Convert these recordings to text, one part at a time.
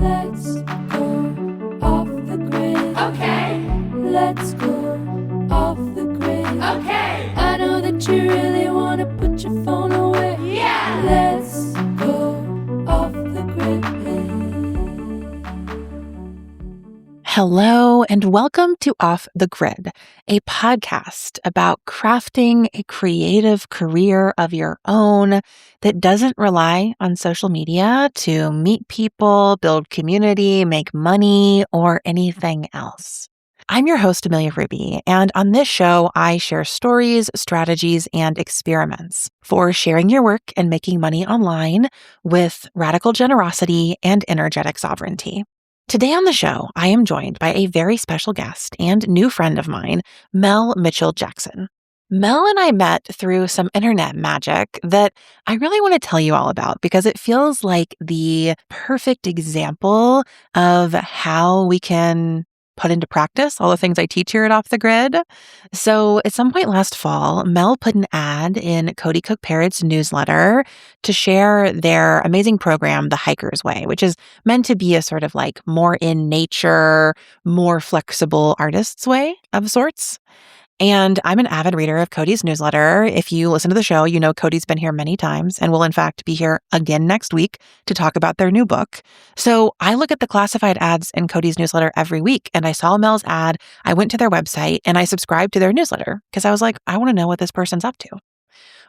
Let's go off the grid. Okay. Let's go off the grid. Okay. I know that you really want to put your phone away. Yeah. Let's go off the grid. Hello, and welcome to Off the Grid, a podcast about crafting a creative career of your own that doesn't rely on social media to meet people, build community, make money, or anything else. I'm your host, Amelia Ruby, and on this show, I share stories, strategies, and experiments for sharing your work and making money online with radical generosity and energetic sovereignty. Today on the show, I am joined by a very special guest and new friend of mine, Mel Mitchell-Jackson. Mel and I met through some internet magic that I really want to tell you all about because it feels like the perfect example of how we can put into practice all the things I teach here at Off the Grid. So at some point last fall, Mel put an ad in Cody Cook Parrott's newsletter to share their amazing program, The Hiker's Way, which is meant to be a sort of like more in nature, more flexible artist's way of sorts. And I'm an avid reader of Cody's newsletter. If you listen to the show, you know Cody's been here many times and will in fact be here again next week to talk about their new book. So I look at the classified ads in Cody's newsletter every week, and I saw Mel's ad. I went to their website and I subscribed to their newsletter because I was like, I want to know what this person's up to.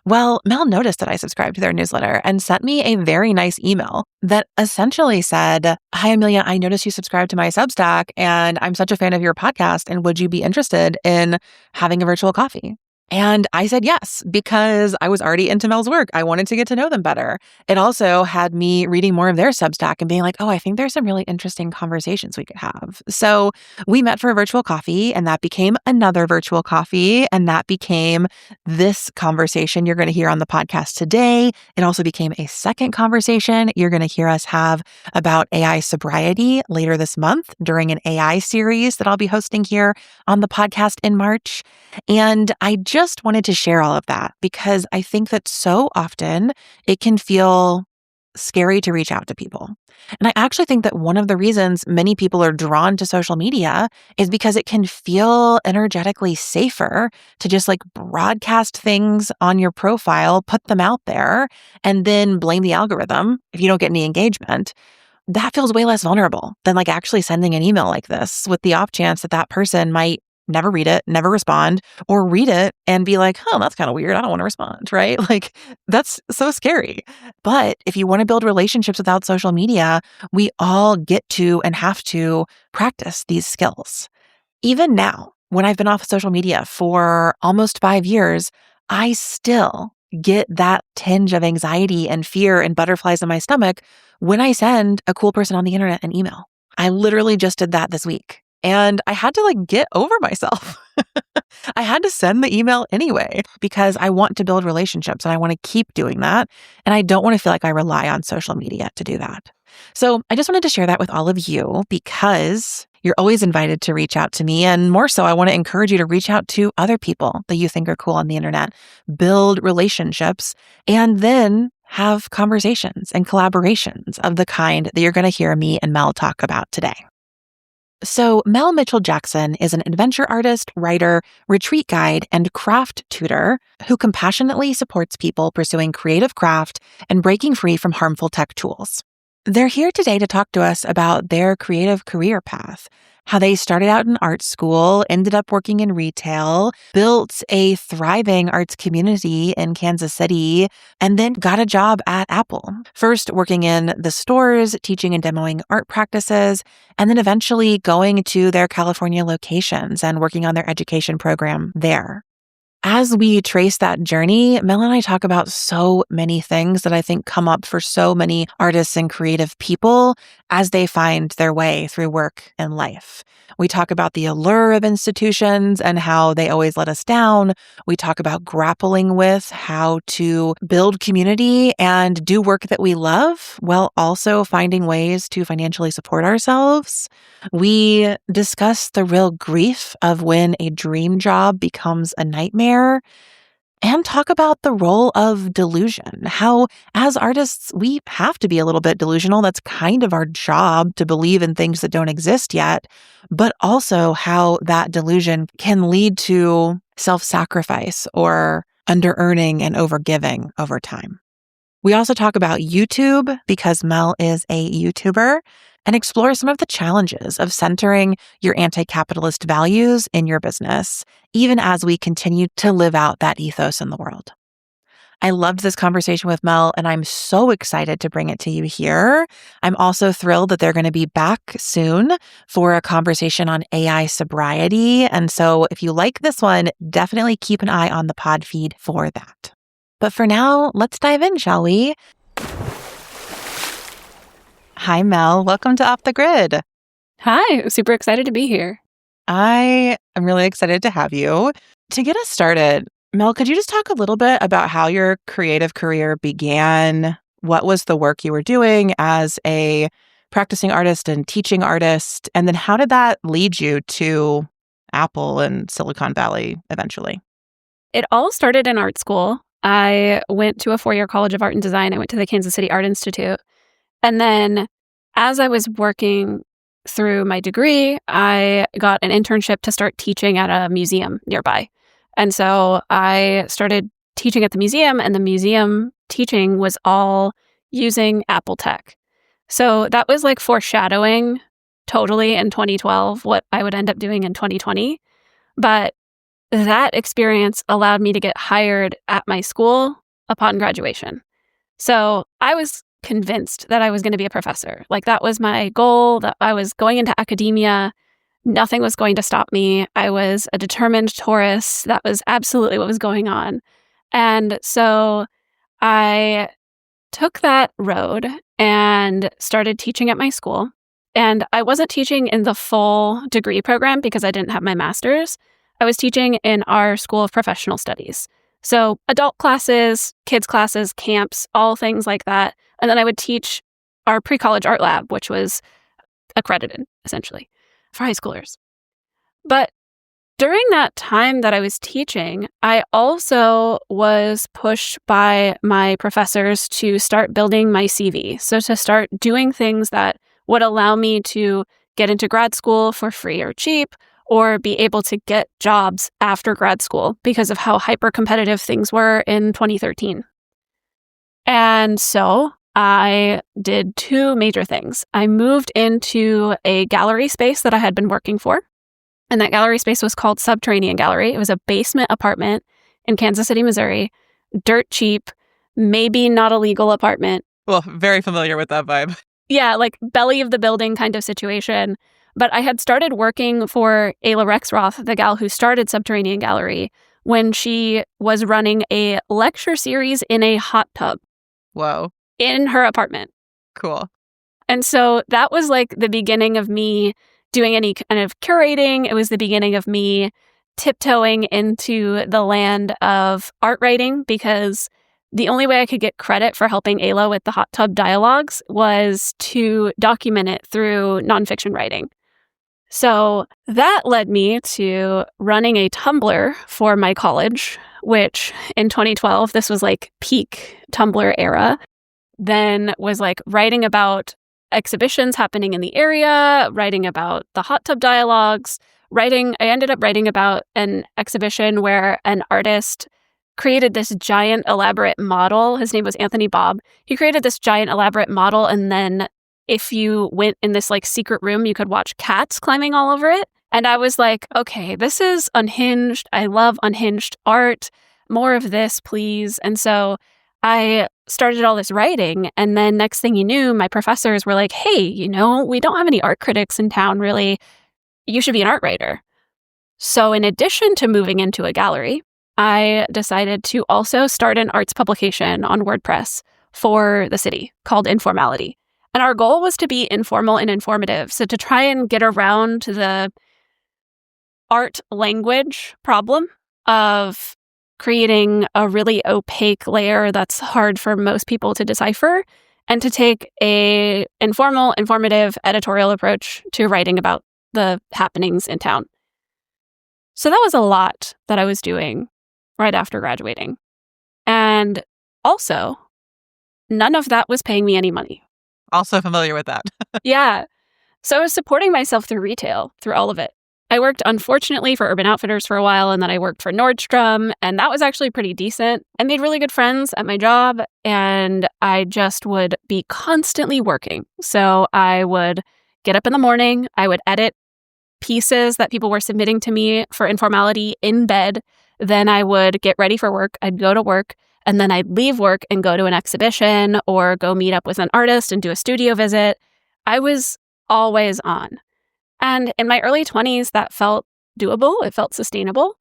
Well, Mel noticed that I subscribed to their newsletter and sent me a very nice email that essentially said, "Hi, Amelia, I noticed you subscribed to my Substack and I'm such a fan of your podcast. And would you be interested in having a virtual coffee?" And I said yes, because I was already into Mel's work. I wanted to get to know them better. It also had me reading more of their Substack and being like, oh, I think there's some really interesting conversations we could have. So we met for a virtual coffee, and that became another virtual coffee. And that became this conversation you're going to hear on the podcast today. It also became a second conversation you're going to hear us have about AI sobriety later this month during an AI series that I'll be hosting here on the podcast in March. And I just wanted to share all of that because I think that so often it can feel scary to reach out to people. And I actually think that one of the reasons many people are drawn to social media is because it can feel energetically safer to just like broadcast things on your profile, put them out there, and then blame the algorithm if you don't get any engagement. That feels way less vulnerable than like actually sending an email like this with the off chance that that person might never read it, never respond, or read it and be like, oh, that's kind of weird. I don't want to respond, right? Like, that's so scary. But if you want to build relationships without social media, we all get to and have to practice these skills. Even now, when I've been off social media for almost 5 years, I still get that tinge of anxiety and fear and butterflies in my stomach when I send a cool person on the internet an email. I literally just did that this week. And I had to like get over myself. I had to send the email anyway because I want to build relationships and I want to keep doing that. And I don't want to feel like I rely on social media to do that. So I just wanted to share that with all of you because you're always invited to reach out to me. And more so, I want to encourage you to reach out to other people that you think are cool on the internet, build relationships, and then have conversations and collaborations of the kind that you're going to hear me and Mel talk about today. So Mel Mitchell-Jackson is an adventure artist, writer, retreat guide, and craft tutor who compassionately supports people pursuing creative craft and breaking free from harmful tech tools. They're here today to talk to us about their creative career path, how they started out in art school, ended up working in retail, built a thriving arts community in Kansas City, and then got a job at Apple. First working in the stores, teaching and demoing art practices, and then eventually going to their California locations and working on their education program there. As we trace that journey, Mel and I talk about so many things that I think come up for so many artists and creative people as they find their way through work and life. We talk about the allure of institutions and how they always let us down. We talk about grappling with how to build community and do work that we love while also finding ways to financially support ourselves. We discuss the real grief of when a dream job becomes a nightmare. and talk about the role of delusion, how as artists, we have to be a little bit delusional. That's kind of our job, to believe in things that don't exist yet, but also how that delusion can lead to self-sacrifice or under-earning and over-giving over time. We also talk about YouTube because Mel is a YouTuber, and explore some of the challenges of centering your anti-capitalist values in your business, even as we continue to live out that ethos in the world. I loved this conversation with Mel, and I'm so excited to bring it to you here. I'm also thrilled that they're going to be back soon for a conversation on AI sobriety. And so if you like this one, definitely keep an eye on the pod feed for that. But for now, let's dive in, shall we? Hi, Mel. Welcome to Off the Grid. Hi, I'm super excited to be here. I am really excited to have you. To get us started, Mel, could you just talk a little bit about how your creative career began? What was the work you were doing as a practicing artist and teaching artist? And then how did that lead you to Apple and Silicon Valley eventually? It all started in art school. I went to a 4-year college of art and design. I went to the Kansas City Art Institute. And then as I was working through my degree, I got an internship to start teaching at a museum nearby. And so I started teaching at the museum, and the museum teaching was all using Apple tech. So that was like foreshadowing totally in 2012 what I would end up doing in 2020. But that experience allowed me to get hired at my school upon graduation. So I was convinced that I was going to be a professor. Like, that was my goal, that I was going into academia. Nothing was going to stop me. I was a determined Taurus. That was absolutely what was going on. And so I took that road and started teaching at my school. And I wasn't teaching in the full degree program because I didn't have my master's. I was teaching in our School of Professional Studies. So adult classes, kids classes, camps, all things like that. And then I would teach our pre-college art lab, which was accredited, essentially, for high schoolers. But during that time that I was teaching, I also was pushed by my professors to start building my CV. So to start doing things that would allow me to get into grad school for free or cheap, or be able to get jobs after grad school because of how hyper-competitive things were in 2013. And so I did 2 major things. I moved into a gallery space that I had been working for, and that gallery space was called Subterranean Gallery. It was a basement apartment in Kansas City, Missouri, dirt cheap, maybe not a legal apartment. Well, very familiar with that vibe. Yeah, like belly of the building kind of situation. But I had started working for Ayla Rexroth, the gal who started Subterranean Gallery, when she was running a lecture series in a hot tub. Whoa. In her apartment. Cool. And so that was like the beginning of me doing any kind of curating. It was the beginning of me tiptoeing into the land of art writing, because the only way I could get credit for helping Ayla with the hot tub dialogues was to document it through nonfiction writing. So that led me to running a Tumblr for my college, which in 2012, this was like peak Tumblr era, then was like writing about exhibitions happening in the area, writing about the hot tub dialogues, I ended up writing about an exhibition where an artist created this giant elaborate model. His name was Anthony Bob. He created this giant elaborate model, and then if you went in this like secret room, you could watch cats climbing all over it. And I was like, okay, this is unhinged. I love unhinged art. More of this, please. And so I started all this writing. And then next thing you knew, my professors were like, hey, we don't have any art critics in town, really. You should be an art writer. So in addition to moving into a gallery, I decided to also start an arts publication on WordPress for the city called Informality. And our goal was to be informal and informative. So to try and get around the art language problem of creating a really opaque layer that's hard for most people to decipher, and to take a informal, informative editorial approach to writing about the happenings in town. So that was a lot that I was doing right after graduating. And also, none of that was paying me any money. Also familiar with that. Yeah. So I was supporting myself through retail, through all of it. I worked, unfortunately, for Urban Outfitters for a while, and then I worked for Nordstrom, and that was actually pretty decent. I made really good friends at my job, and I just would be constantly working. So I would get up in the morning, I would edit pieces that people were submitting to me for informality in bed. Then I would get ready for work, I'd go to work, and then I'd leave work and go to an exhibition or go meet up with an artist and do a studio visit. I was always on. And in my early 20s, that felt doable. It felt sustainable.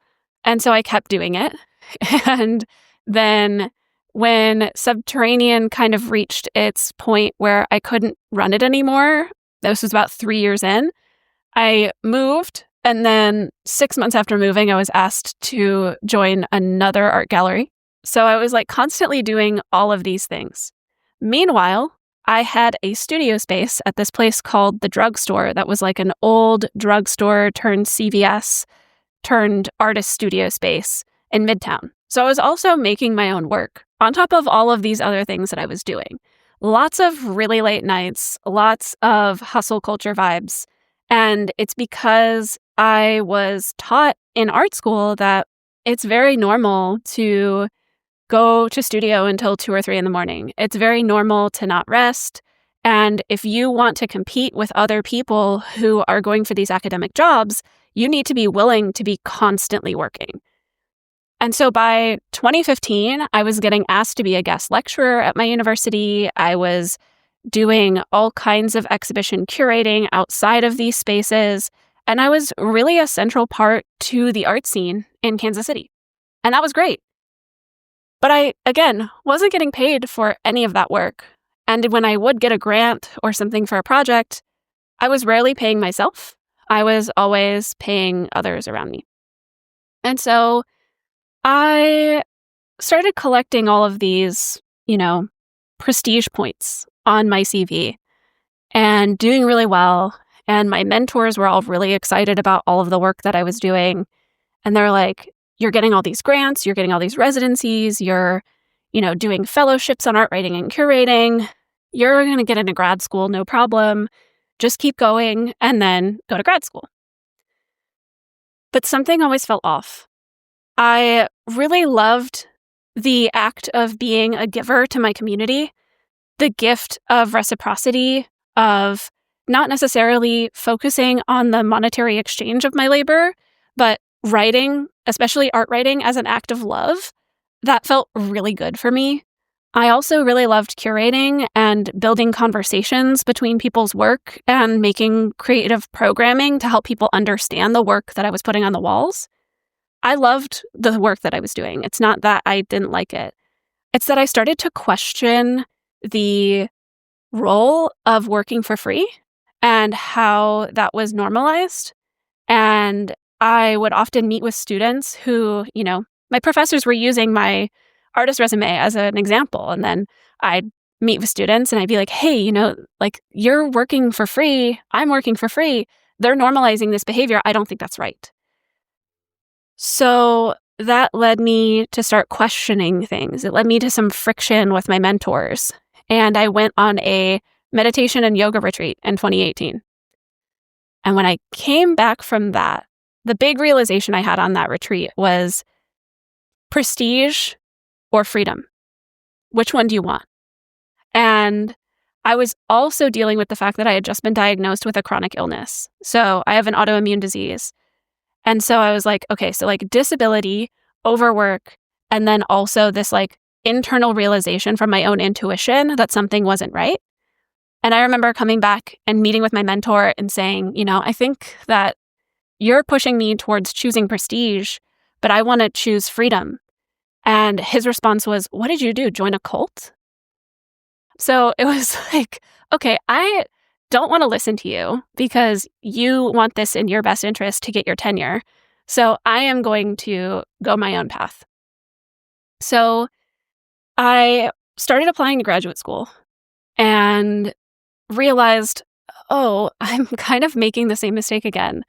And so I kept doing it. And then when Subterranean kind of reached its point where I couldn't run it anymore, this was about 3 years in, I moved. And then 6 months after moving, I was asked to join another art gallery. So I was like constantly doing all of these things. Meanwhile, I had a studio space at this place called The Drugstore that was like an old drugstore turned CVS turned artist studio space in Midtown. So I was also making my own work on top of all of these other things that I was doing. Lots of really late nights, lots of hustle culture vibes. And it's because I was taught in art school that it's very normal to go to studio until 2 or 3 in the morning. It's very normal to not rest. And if you want to compete with other people who are going for these academic jobs, you need to be willing to be constantly working. And so by 2015, I was getting asked to be a guest lecturer at my university. I was doing all kinds of exhibition curating outside of these spaces. And I was really a central part to the art scene in Kansas City. And that was great. But I, again, wasn't getting paid for any of that work. And when I would get a grant or something for a project, I was rarely paying myself. I was always paying others around me. And so I started collecting all of these, prestige points on my CV and doing really well. And my mentors were all really excited about all of the work that I was doing. And they're like, you're getting all these grants, you're getting all these residencies, you're, doing fellowships on art writing and curating. You're going to get into grad school, no problem. Just keep going and then go to grad school. But something always felt off. I really loved the act of being a giver to my community, the gift of reciprocity, of not necessarily focusing on the monetary exchange of my labor, but writing, especially art writing, as an act of love. That felt really good for me. I also really loved curating and building conversations between people's work and making creative programming to help people understand the work that I was putting on the walls. I loved the work that I was doing. It's not that I didn't like it. It's that I started to question the role of working for free and how that was normalized. And I would often meet with students who, my professors were using my artist resume as an example. And then I'd meet with students and I'd be like, hey, you're working for free. I'm working for free. They're normalizing this behavior. I don't think that's right. So that led me to start questioning things. It led me to some friction with my mentors. And I went on a meditation and yoga retreat in 2018. And when I came back from that, the big realization I had on that retreat was prestige or freedom. Which one do you want? And I was also dealing with the fact that I had just been diagnosed with a chronic illness. So I have an autoimmune disease. And so I was like, okay, so disability, overwork, and then also this internal realization from my own intuition that something wasn't right. And I remember coming back and meeting with my mentor and saying, I think that you're pushing me towards choosing prestige, but I want to choose freedom. And his response was, what did you do? Join a cult? So it was like, okay, I don't want to listen to you because you want this in your best interest to get your tenure. So I am going to go my own path. So I started applying to graduate school and realized, oh, I'm kind of making the same mistake again.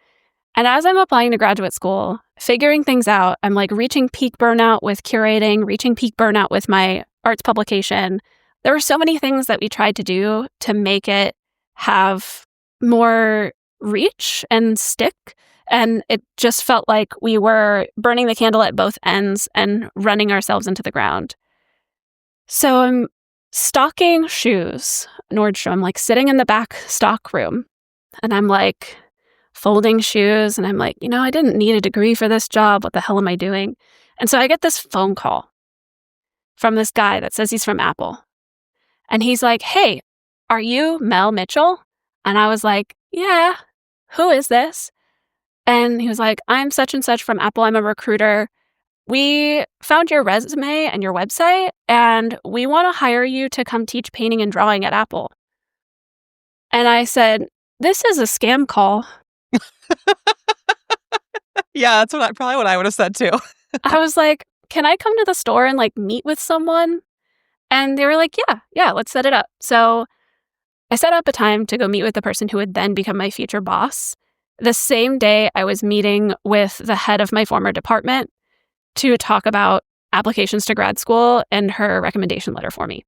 And as I'm applying to graduate school, figuring things out, I'm like reaching peak burnout with curating, reaching peak burnout with my arts publication. There were so many things that we tried to do to make it have more reach and stick. And it just felt like we were burning the candle at both ends and running ourselves into the ground. So I'm stocking shoes, Nordstrom, like sitting in the back stock room. And I'm like folding shoes. And I'm like, I didn't need a degree for this job. What the hell am I doing? And so I get this phone call from this guy that says he's from Apple. And he's like, hey, are you Mel Mitchell? And I was like, yeah, who is this? And he was like, I'm such and such from Apple. I'm a recruiter. We found your resume and your website, and we want to hire you to come teach painting and drawing at Apple. And I said, this is a scam call. Yeah, that's probably what I would have said too. I was like, can I come to the store and like meet with someone? And they were like, yeah, let's set it up. So I set up a time to go meet with the person who would then become my future boss. The same day I was meeting with the head of my former department to talk about applications to grad school and her recommendation letter for me.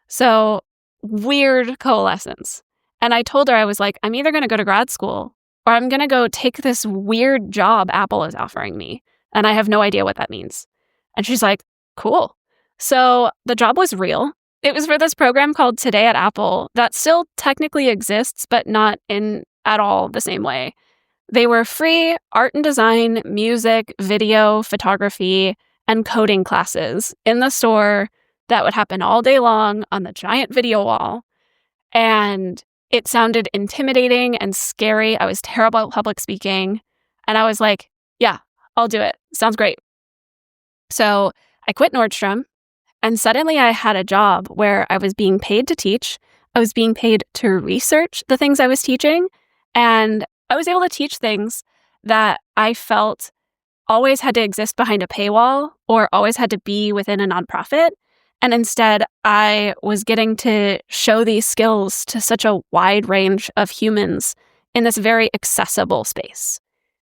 So weird coalescence. And I told her, I was like, I'm either going to go to grad school or I'm going to go take this weird job Apple is offering me. And I have no idea what that means. And she's like, cool. So the job was real. It was for this program called Today at Apple that still technically exists, but not in at all the same way. They were free art and design, music, video, photography, and coding classes in the store that would happen all day long on the giant video wall. And it sounded intimidating and scary. I was terrible at public speaking. And I was like, yeah, I'll do it. Sounds great. So I quit Nordstrom. And suddenly I had a job where I was being paid to teach. I was being paid to research the things I was teaching. And I was able to teach things that I felt always had to exist behind a paywall or always had to be within a nonprofit. And instead, I was getting to show these skills to such a wide range of humans in this very accessible space.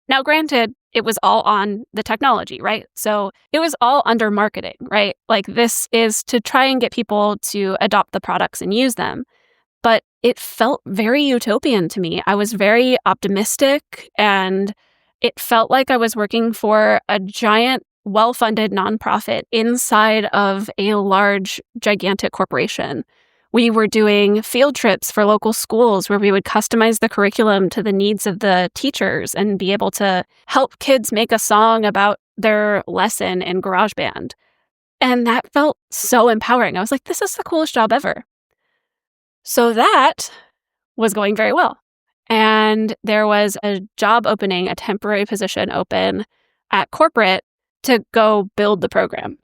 Now, granted, it was all on the technology, right? So it was all under marketing, right? Like this is to try and get people to adopt the products and use them. But it felt very utopian to me. I was very optimistic, and it felt like I was working for a giant, well-funded nonprofit inside of a large, gigantic corporation. We were doing field trips for local schools where we would customize the curriculum to the needs of the teachers and be able to help kids make a song about their lesson in GarageBand. And that felt so empowering. I was like, this is the coolest job ever. So that was going very well. And there was a job opening, a temporary position open at corporate to go build the program.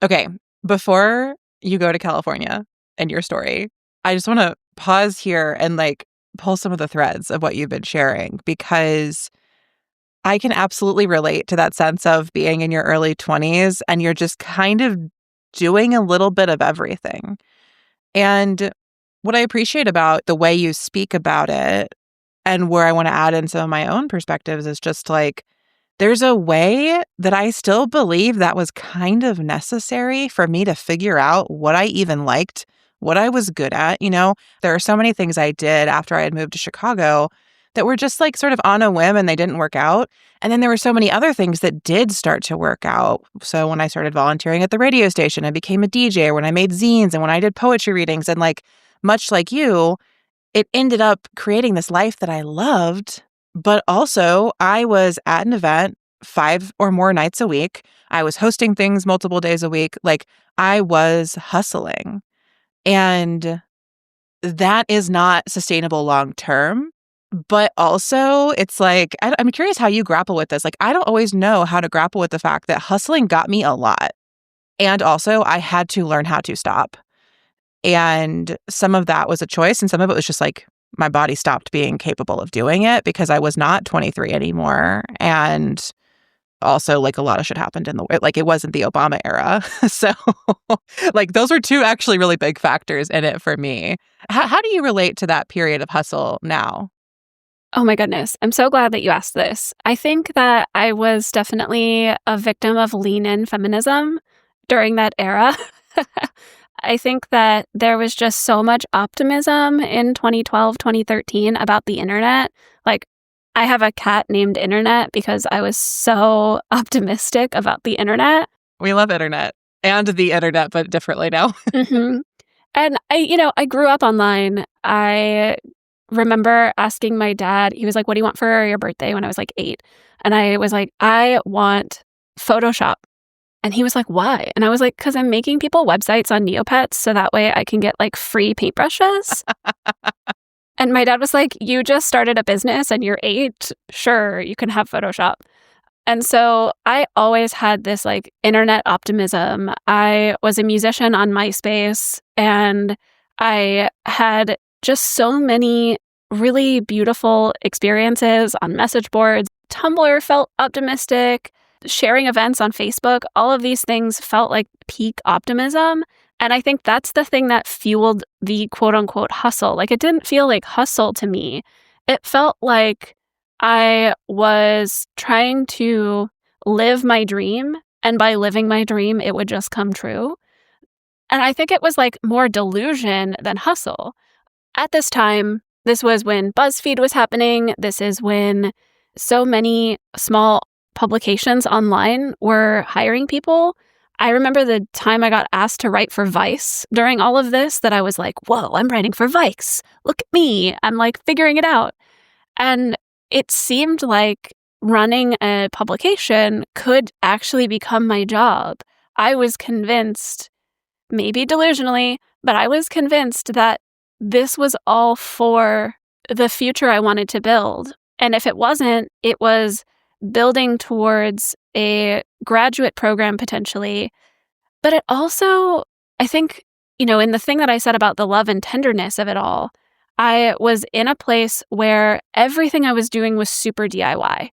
Okay, before you go to California and your story, I just want to pause here and pull some of the threads of what you've been sharing, because I can absolutely relate to that sense of being in your early 20s and you're just kind of doing a little bit of everything. And what I appreciate about the way you speak about it, and where I want to add in some of my own perspectives, is just there's a way that I still believe that was kind of necessary for me to figure out what I even liked, what I was good at. There are so many things I did after I had moved to Chicago that were just sort of on a whim and they didn't work out. And then there were so many other things that did start to work out. So when I started volunteering at the radio station, I became a DJ, or when I made zines and when I did poetry readings, and much like you, it ended up creating this life that I loved. But also, I was at an event 5 or more nights a week. I was hosting things multiple days a week. I was hustling. And that is not sustainable long term. But also, it's I'm curious how you grapple with this. I don't always know how to grapple with the fact that hustling got me a lot. And also, I had to learn how to stop. And some of that was a choice, and some of it was just my body stopped being capable of doing it because I was not 23 anymore. And also, a lot of shit happened in the way. It wasn't the Obama era. So, those were two actually really big factors in it for me. How do you relate to that period of hustle now? Oh my goodness. I'm so glad that you asked this. I think that I was definitely a victim of lean-in feminism during that era. I think that there was just so much optimism in 2012, 2013 about the internet. Like, I have a cat named Internet because I was so optimistic about the internet. We love internet and the internet, but differently now. hmm And I grew up online. I remember asking my dad, he was like, "What do you want for your birthday?" when I was like 8. And I was like, "I want Photoshop." And he was like, "Why?" And I was like, "'Cause I'm making people websites on Neopets so that way I can get like free paintbrushes." And my dad was like, "You just started a business and you're 8. Sure, you can have Photoshop." And so I always had this like internet optimism. I was a musician on MySpace and I had just so many really beautiful experiences on message boards. Tumblr felt optimistic. Sharing events on Facebook, all of these things felt like peak optimism. And I think that's the thing that fueled the quote unquote hustle. Like it didn't feel like hustle to me. It felt like I was trying to live my dream. And by living my dream, it would just come true. And I think it was like more delusion than hustle. At this time, this was when BuzzFeed was happening. This is when so many small publications online were hiring people. I remember the time I got asked to write for Vice during all of this that I was like, whoa, I'm writing for Vice. Look at me. I'm like figuring it out. And it seemed like running a publication could actually become my job. I was convinced, maybe delusionally, but I was convinced that this was all for the future I wanted to build. And if it wasn't, it was building towards a graduate program potentially. But it also, I think, in the thing that I said about the love and tenderness of it all, I was in a place where everything I was doing was super DIY.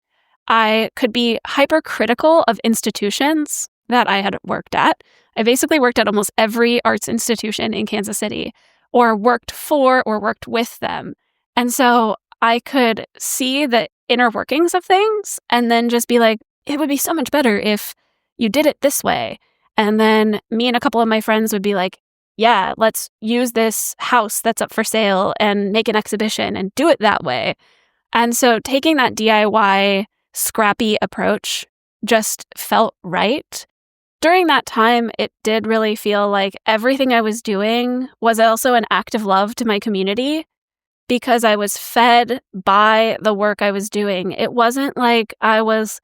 I could be hypercritical of institutions that I had worked at. I basically worked at almost every arts institution in Kansas City, or worked for or worked with them. And so I could see the inner workings of things and then just be like, it would be so much better if you did it this way. And then me and a couple of my friends would be like, yeah, let's use this house that's up for sale and make an exhibition and do it that way. And so taking that DIY scrappy approach just felt right. During that time, it did really feel like everything I was doing was also an act of love to my community because I was fed by the work I was doing. It wasn't like I was,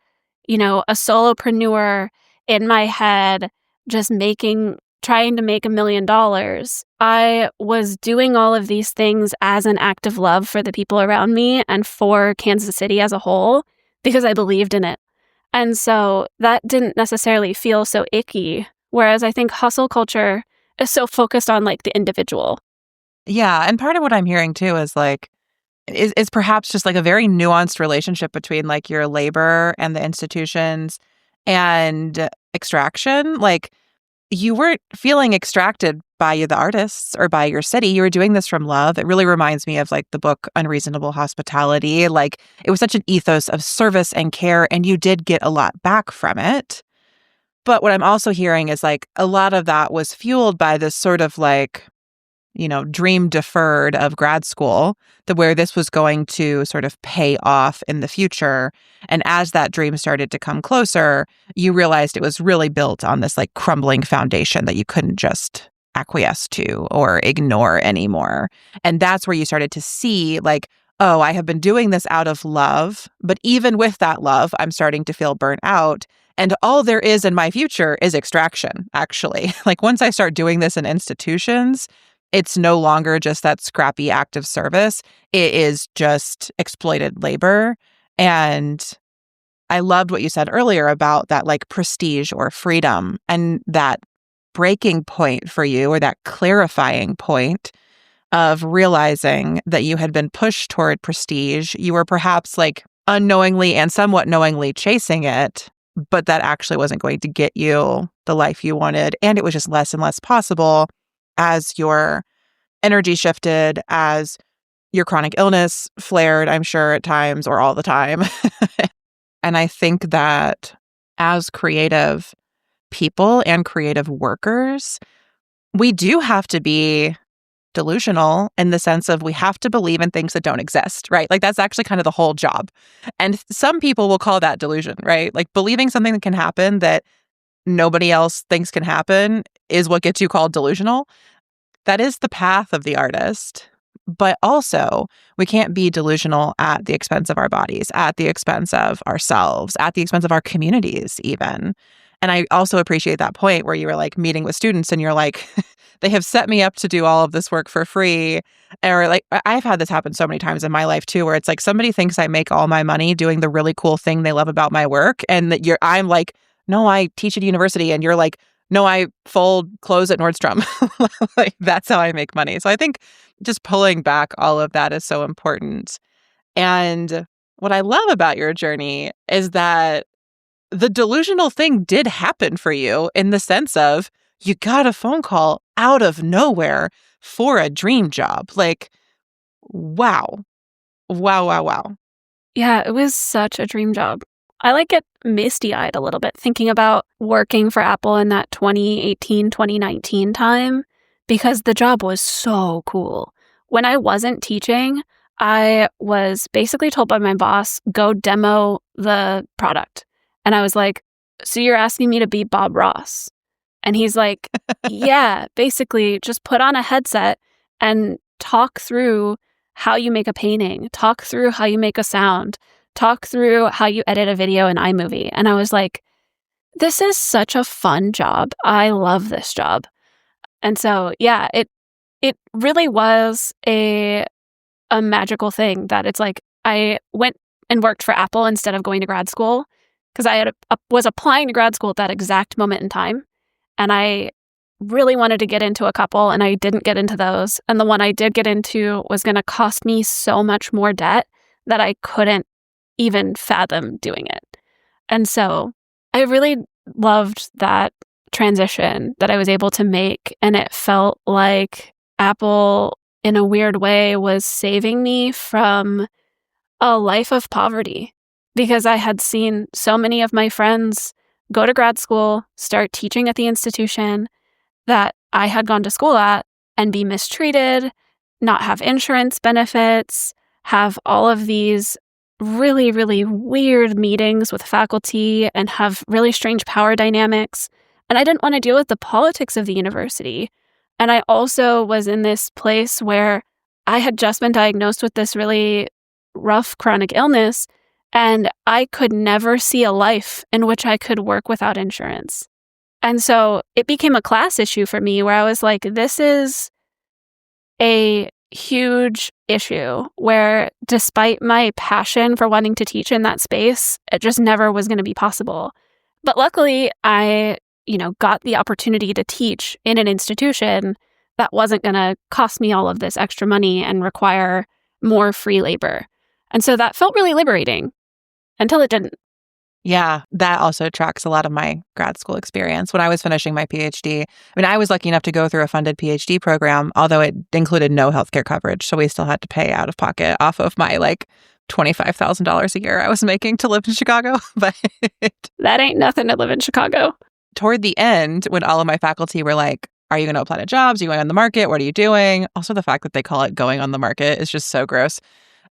a solopreneur in my head just trying to make $1 million. I was doing all of these things as an act of love for the people around me and for Kansas City as a whole because I believed in it. And so that didn't necessarily feel so icky, whereas I think hustle culture is so focused on like the individual. Yeah. And part of what I'm hearing too is perhaps just like a very nuanced relationship between like your labor and the institutions and extraction. Like you weren't feeling extracted by the artists or by your city. You were doing this from love. It really reminds me of like the book Unreasonable Hospitality. Like it was such an ethos of service and care, and you did get a lot back from it. But what I'm also hearing is like a lot of that was fueled by this sort of like, dream deferred of grad school, where this was going to sort of pay off in the future. And as that dream started to come closer, you realized it was really built on this like crumbling foundation that you couldn't just acquiesce to or ignore anymore. And that's where you started to see like, oh, I have been doing this out of love, but even with that love, I'm starting to feel burnt out. And all there is in my future is extraction, actually. Like once I start doing this in institutions, it's no longer just that scrappy act of service. It is just exploited labor. And I loved what you said earlier about that like prestige or freedom, and that breaking point for you, or that clarifying point of realizing that you had been pushed toward prestige. You were perhaps like unknowingly and somewhat knowingly chasing it, but that actually wasn't going to get you the life you wanted. And it was just less and less possible as your energy shifted, as your chronic illness flared, I'm sure, at times or all the time. And I think that as creative people and creative workers, we do have to be delusional in the sense of we have to believe in things that don't exist, right? Like that's actually kind of the whole job. And some people will call that delusion, right? Like believing something that can happen that nobody else thinks can happen is what gets you called delusional. That is the path of the artist. But also, we can't be delusional at the expense of our bodies, at the expense of ourselves, at the expense of our communities, even. And I also appreciate that point where you were like meeting with students and you're like, they have set me up to do all of this work for free. Or like, I've had this happen so many times in my life too, where it's like somebody thinks I make all my money doing the really cool thing they love about my work. And that I'm like, no, I teach at university. And you're like, no, I fold clothes at Nordstrom. Like that's how I make money. So I think just pulling back all of that is so important. And what I love about your journey is that the delusional thing did happen for you in the sense of you got a phone call out of nowhere for a dream job. Like, wow. Wow, wow, wow. Yeah, it was such a dream job. I like get misty-eyed a little bit thinking about working for Apple in that 2018, 2019 time because the job was so cool. When I wasn't teaching, I was basically told by my boss, go demo the product. And I was like, so you're asking me to be Bob Ross? And he's like, yeah, basically just put on a headset and talk through how you make a painting, talk through how you make a sound, talk through how you edit a video in iMovie. And I was like, this is such a fun job. I love this job. And so, yeah, it really was a magical thing that it's like I went and worked for Apple instead of going to grad school because I was applying to grad school at that exact moment in time. And I really wanted to get into a couple and I didn't get into those. And the one I did get into was going to cost me so much more debt that I couldn't even fathom doing it. And so I really loved that transition that I was able to make. And it felt like Apple, in a weird way, was saving me from a life of poverty because I had seen so many of my friends go to grad school, start teaching at the institution that I had gone to school at and be mistreated, not have insurance benefits, have all of these really, really weird meetings with faculty and have really strange power dynamics. And I didn't want to deal with the politics of the university. And I also was in this place where I had just been diagnosed with this really rough chronic illness, and I could never see a life in which I could work without insurance. And so it became a class issue for me where I was like, this is a huge issue where despite my passion for wanting to teach in that space, it just never was going to be possible. But luckily, I, got the opportunity to teach in an institution that wasn't going to cost me all of this extra money and require more free labor. And so that felt really liberating until it didn't. Yeah, that also tracks a lot of my grad school experience. When I was finishing my PhD, I was lucky enough to go through a funded PhD program, although it included no healthcare coverage. So we still had to pay out of pocket off of my $25,000 a year I was making to live in Chicago. But that ain't nothing to live in Chicago. Toward the end, when all of my faculty were like, are you going to apply to jobs? Are you going on the market? What are you doing? Also, the fact that they call it going on the market is just so gross.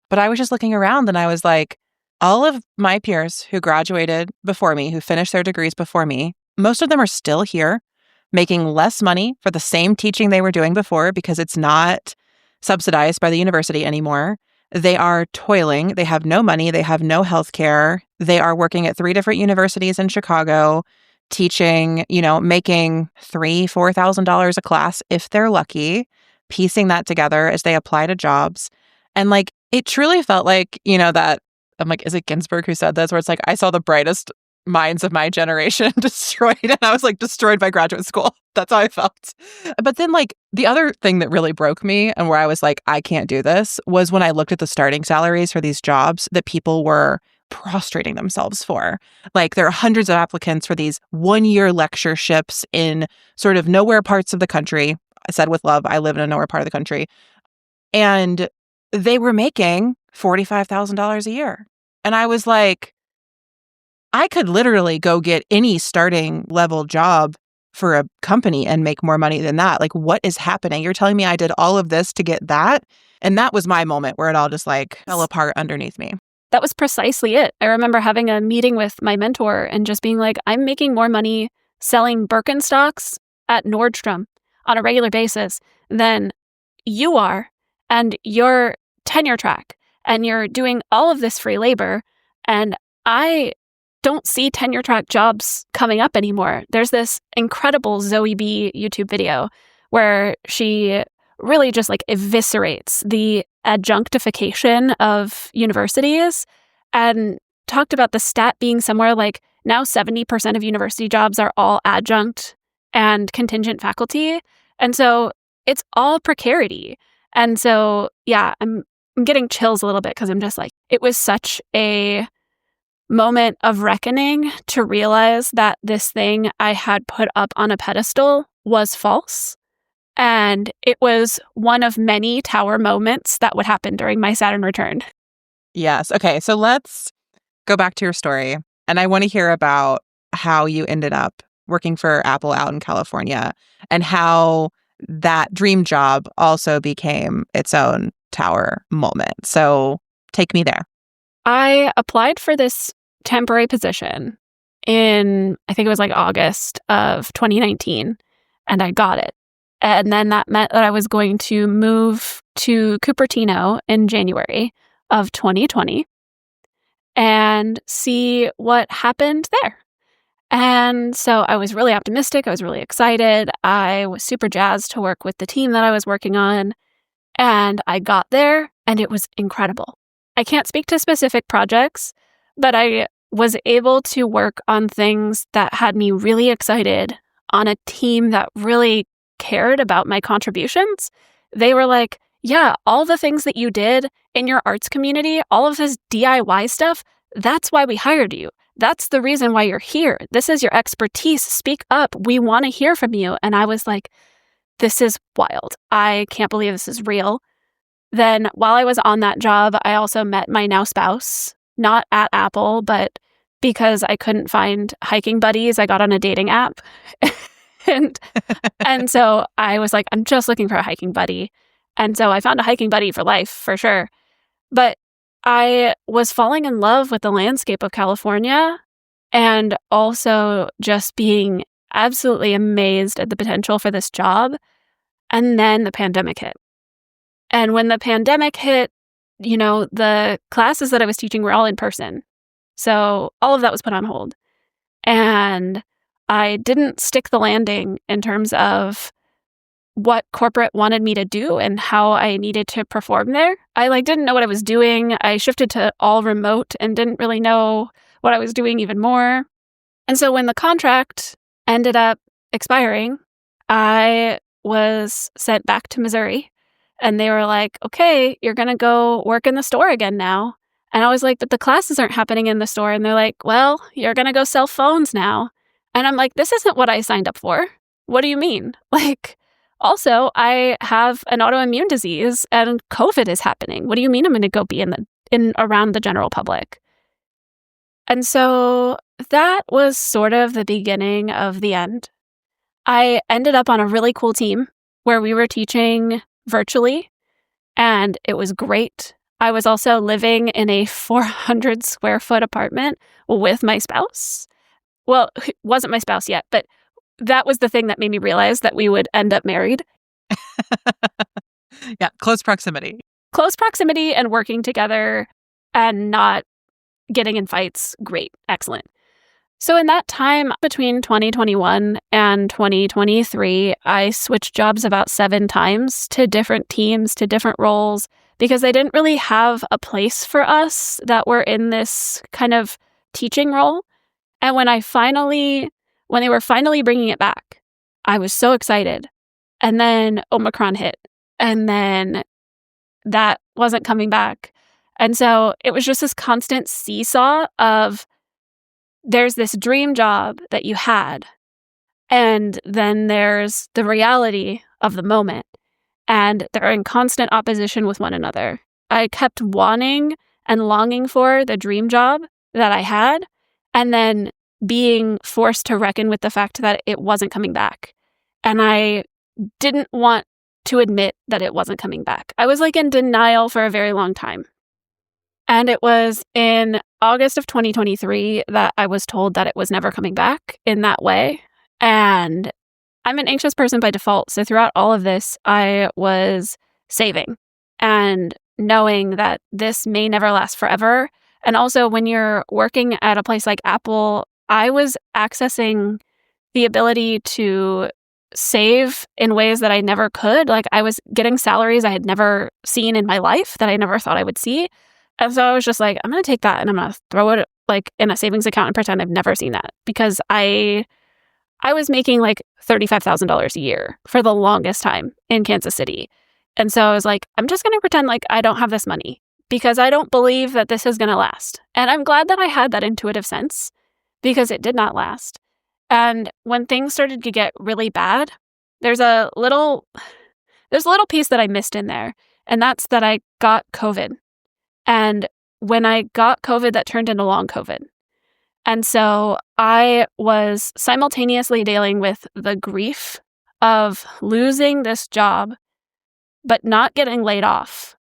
But I was just looking around and I was like, all of my peers who graduated before me, who finished their degrees before me, most of them are still here making less money for the same teaching they were doing before because it's not subsidized by the university anymore. They are toiling. They have no money. They have no health care. They are working at 3 different universities in Chicago, teaching, making $3,000-$4,000 a class if they're lucky, piecing that together as they apply to jobs. And it truly felt like, that I'm like, is it Ginsburg who said this? Where it's like, I saw the brightest minds of my generation destroyed. And I was destroyed by graduate school. That's how I felt. But then the other thing that really broke me and where I was like, I can't do this was when I looked at the starting salaries for these jobs that people were prostrating themselves for. There are hundreds of applicants for these 1-year lectureships in sort of nowhere parts of the country. I said with love, I live in a nowhere part of the country. And they were making $45,000 a year. And I was like, I could literally go get any starting level job for a company and make more money than that. Like, what is happening? You're telling me I did all of this to get that? And that was my moment where it all just like fell apart underneath me. That was precisely it. I remember having a meeting with my mentor and just being like, I'm making more money selling Birkenstocks at Nordstrom on a regular basis than you are, and your tenure track, and you're doing all of this free labor, and I don't see tenure track jobs coming up anymore. There's this incredible Zoe B YouTube video where she really just like eviscerates the adjunctification of universities and talked about the stat being somewhere like now 70% of university jobs are all adjunct and contingent faculty. And so it's all precarity. And so, yeah, I'm getting chills a little bit because I'm just like, it was such a moment of reckoning to realize that this thing I had put up on a pedestal was false. And it was one of many tower moments that would happen during my Saturn return. Yes. Okay. So let's go back to your story. And I want to hear about how you ended up working for Apple out in California and how that dream job also became its own tower moment. So take me there. I applied for this temporary position in, I think it was like August of 2019, and I got it. And then that meant that I was going to move to Cupertino in January of 2020 and see what happened there. And so I was really optimistic. I was really excited. I was super jazzed to work with the team that I was working on. And I got there and it was incredible. I can't speak to specific projects, but I was able to work on things that had me really excited on a team that really cared about my contributions. They were like, yeah, all the things that you did in your arts community, all of this DIY stuff, that's why we hired you. That's the reason why you're here. This is your expertise. Speak up. We want to hear from you. And I was like, this is wild. I can't believe this is real. Then while I was on that job, I also met my now spouse, not at Apple, but because I couldn't find hiking buddies, I got on a dating app. and so I was like, I'm just looking for a hiking buddy. And so I found a hiking buddy for life, for sure. But I was falling in love with the landscape of California and also just being absolutely amazed at the potential for this job. And then the pandemic hit. And when the pandemic hit, you know, the classes that I was teaching were all in person. So all of that was put on hold. And I didn't stick the landing in terms of what corporate wanted me to do and how I needed to perform there. I didn't know what I was doing. I shifted to all remote and didn't really know what I was doing even more. And so when the contract ended up expiring, I was sent back to Missouri and they were like, okay, you're going to go work in the store again now. And I was like, but the classes aren't happening in the store. And they're like, well, you're going to go sell phones now. And I'm like, this isn't what I signed up for. What do you mean? Also, I have an autoimmune disease and COVID is happening. What do you mean I'm going to go be in around the general public? And so that was sort of the beginning of the end. I ended up on a really cool team where we were teaching virtually, and it was great. I was also living in a 400 square foot apartment with my spouse. Well, he wasn't my spouse yet, but that was the thing that made me realize that we would end up married. Yeah, close proximity. Close proximity and working together and not getting in fights. Great. Excellent. So in that time between 2021 and 2023, I switched jobs about 7 times to different teams, to different roles, because they didn't really have a place for us that were in this kind of teaching role. And when they were finally bringing it back, I was so excited. And then Omicron hit, and then that wasn't coming back. And so it was just this constant seesaw of there's this dream job that you had, and then there's the reality of the moment, and they're in constant opposition with one another. I kept wanting and longing for the dream job that I had, and then being forced to reckon with the fact that it wasn't coming back. And I didn't want to admit that it wasn't coming back. I was like in denial for a very long time. And it was in August of 2023 that I was told that it was never coming back in that way. And I'm an anxious person by default. So throughout all of this, I was saving and knowing that this may never last forever. And also, when you're working at a place like Apple, I was accessing the ability to save in ways that I never could. Like, I was getting salaries I had never seen in my life that I never thought I would see. And so I was just like, I'm going to take that and I'm going to throw it like in a savings account and pretend I've never seen that, because I was making like $35,000 a year for the longest time in Kansas City. And so I was like, I'm just going to pretend like I don't have this money because I don't believe that this is going to last. And I'm glad that I had that intuitive sense, because it did not last. And when things started to get really bad, there's a little piece that I missed in there. And that's that I got COVID. And when I got COVID, that turned into long COVID. And so I was simultaneously dealing with the grief of losing this job, but not getting laid off.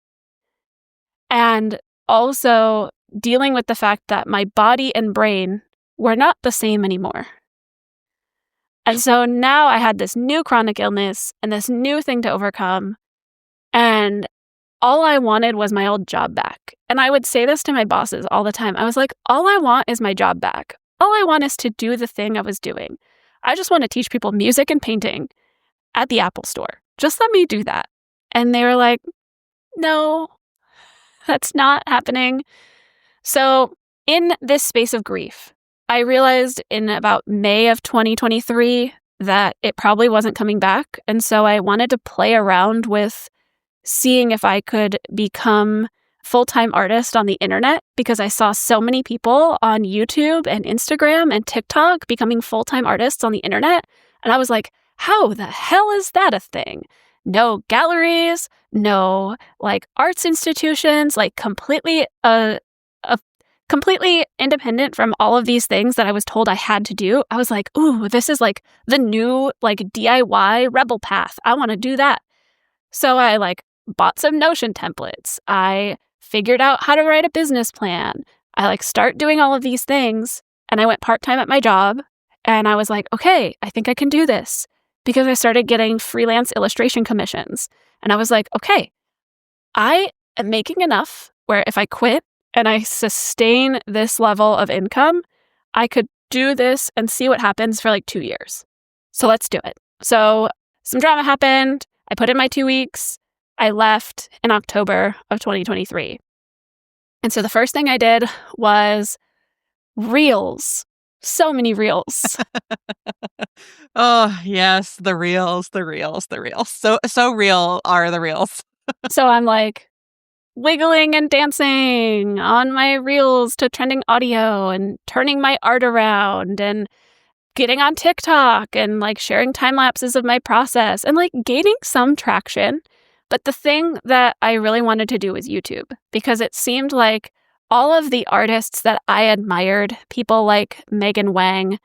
And also dealing with the fact that my body and brain were not the same anymore. And so now I had this new chronic illness and this new thing to overcome. And all I wanted was my old job back. And I would say this to my bosses all the time. I was like, all I want is my job back. All I want is to do the thing I was doing. I just want to teach people music and painting at the Apple store. Just let me do that. And they were like, no, that's not happening. So in this space of grief, I realized in about May of 2023 that it probably wasn't coming back. And so I wanted to play around with seeing if I could become full-time artist on the internet, because I saw so many people on YouTube and Instagram and TikTok becoming full-time artists on the internet. And I was like, how the hell is that a thing? No galleries, no like arts institutions, like completely independent from all of these things that I was told I had to do. I was like, ooh, this is like the new like DIY rebel path. I want to do that. So I like bought some Notion templates. I figured out how to write a business plan. I like start doing all of these things, and I went part-time at my job, and I was like, okay, I think I can do this, because I started getting freelance illustration commissions. And I was like, okay, I am making enough where if I quit and I sustain this level of income, I could do this and see what happens for like 2 years. So let's do it. So some drama happened. I put in my 2 weeks. I left in October of 2023. And so the first thing I did was reels. So many reels. Oh, yes, the reels. So real are the reels. So I'm like wiggling and dancing on my reels to trending audio and turning my art around and getting on TikTok and like sharing time lapses of my process and like gaining some traction. But the thing that I really wanted to do was YouTube, because it seemed like all of the artists that I admired, people like Megan Wang,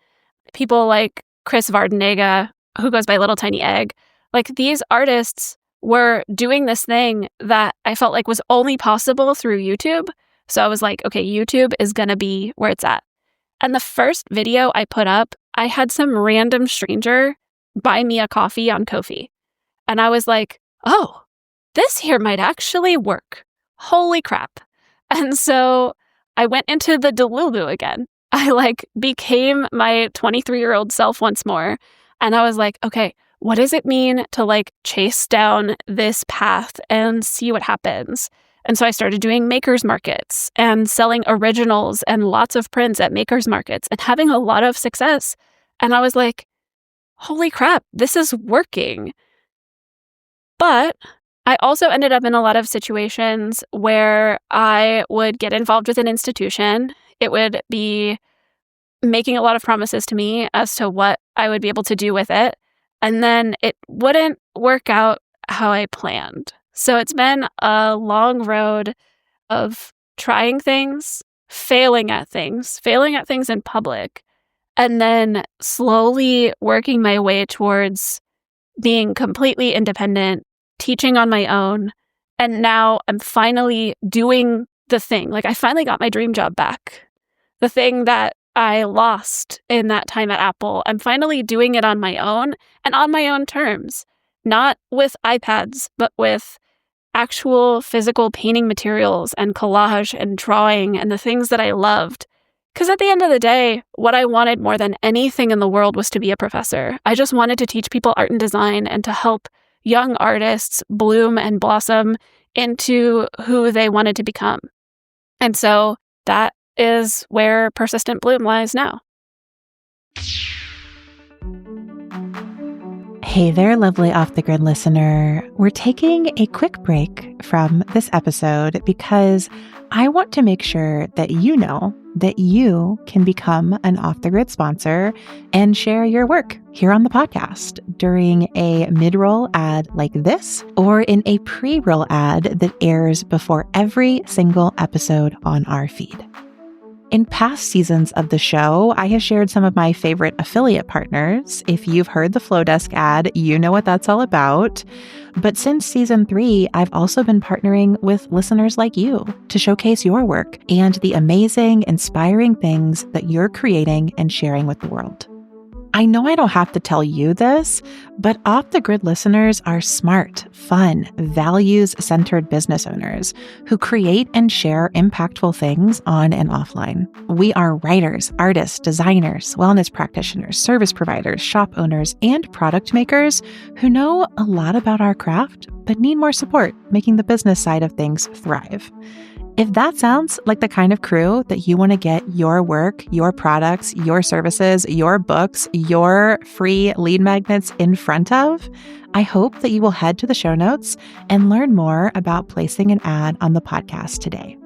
people like Chris Vardenega, who goes by Little Tiny Egg, like these artists were doing this thing that I felt like was only possible through YouTube. So I was like, okay, YouTube is going to be where it's at. And the first video I put up, I had some random stranger buy me a coffee on Ko-fi. And I was like, oh, this here might actually work. Holy crap. And so I went into the Delulu again. I like became my 23-year-old self once more. And I was like, okay, what does it mean to like chase down this path and see what happens? And so I started doing makers markets and selling originals and lots of prints at makers markets and having a lot of success. And I was like, holy crap, this is working. But I also ended up in a lot of situations where I would get involved with an institution. It would be making a lot of promises to me as to what I would be able to do with it. And then it wouldn't work out how I planned. So it's been a long road of trying things, failing at things in public, and then slowly working my way towards being completely independent, teaching on my own. And now I'm finally doing the thing. Like I finally got my dream job back. The thing that I lost in that time at Apple. I'm finally doing it on my own and on my own terms, not with iPads, but with actual physical painting materials and collage and drawing and the things that I loved. Because at the end of the day, what I wanted more than anything in the world was to be a professor. I just wanted to teach people art and design and to help young artists bloom and blossom into who they wanted to become. And so that is where Persistent Bloom lies now. Hey there, lovely Off the Grid listener. We're taking a quick break from this episode because I want to make sure that you know that you can become an Off the Grid sponsor and share your work here on the podcast during a mid-roll ad like this or in a pre-roll ad that airs before every single episode on our feed. In past seasons of the show, I have shared some of my favorite affiliate partners. If you've heard the Flowdesk ad, you know what that's all about. But since season 3, I've also been partnering with listeners like you to showcase your work and the amazing, inspiring things that you're creating and sharing with the world. I know I don't have to tell you this, but Off the Grid listeners are smart, fun, values-centered business owners who create and share impactful things on and offline. We are writers, artists, designers, wellness practitioners, service providers, shop owners, and product makers who know a lot about our craft, but need more support making the business side of things thrive. If that sounds like the kind of crew that you want to get your work, your products, your services, your books, your free lead magnets in front of, I hope that you will head to the show notes and learn more about placing an ad on the podcast today.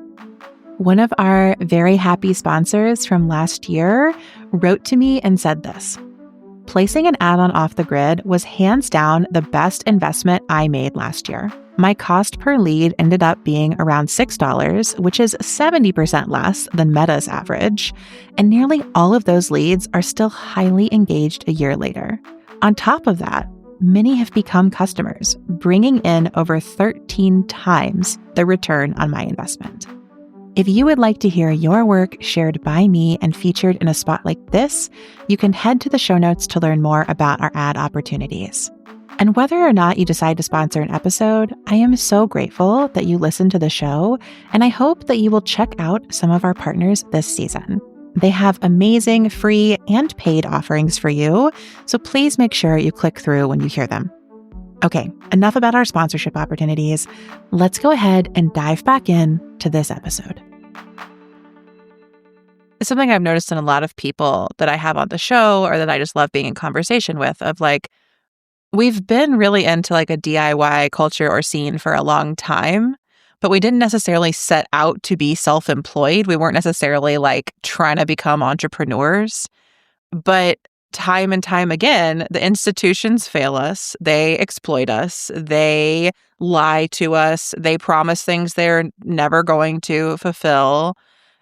One of our very happy sponsors from last year wrote to me and said this: "Placing an ad on Off the Grid was hands down the best investment I made last year. My cost per lead ended up being around $6, which is 70% less than Meta's average, and nearly all of those leads are still highly engaged a year later. On top of that, many have become customers, bringing in over 13 times the return on my investment." If you would like to hear your work shared by me and featured in a spot like this, you can head to the show notes to learn more about our ad opportunities. And whether or not you decide to sponsor an episode, I am so grateful that you listen to the show, and I hope that you will check out some of our partners this season. They have amazing free and paid offerings for you, so please make sure you click through when you hear them. Okay, enough about our sponsorship opportunities. Let's go ahead and dive back in to this episode. It's something I've noticed in a lot of people that I have on the show or that I just love being in conversation with, of like, we've been really into like a DIY culture or scene for a long time, but we didn't necessarily set out to be self-employed. We weren't necessarily like trying to become entrepreneurs, but time and time again, the institutions fail us. They exploit us. They lie to us. They promise things they're never going to fulfill.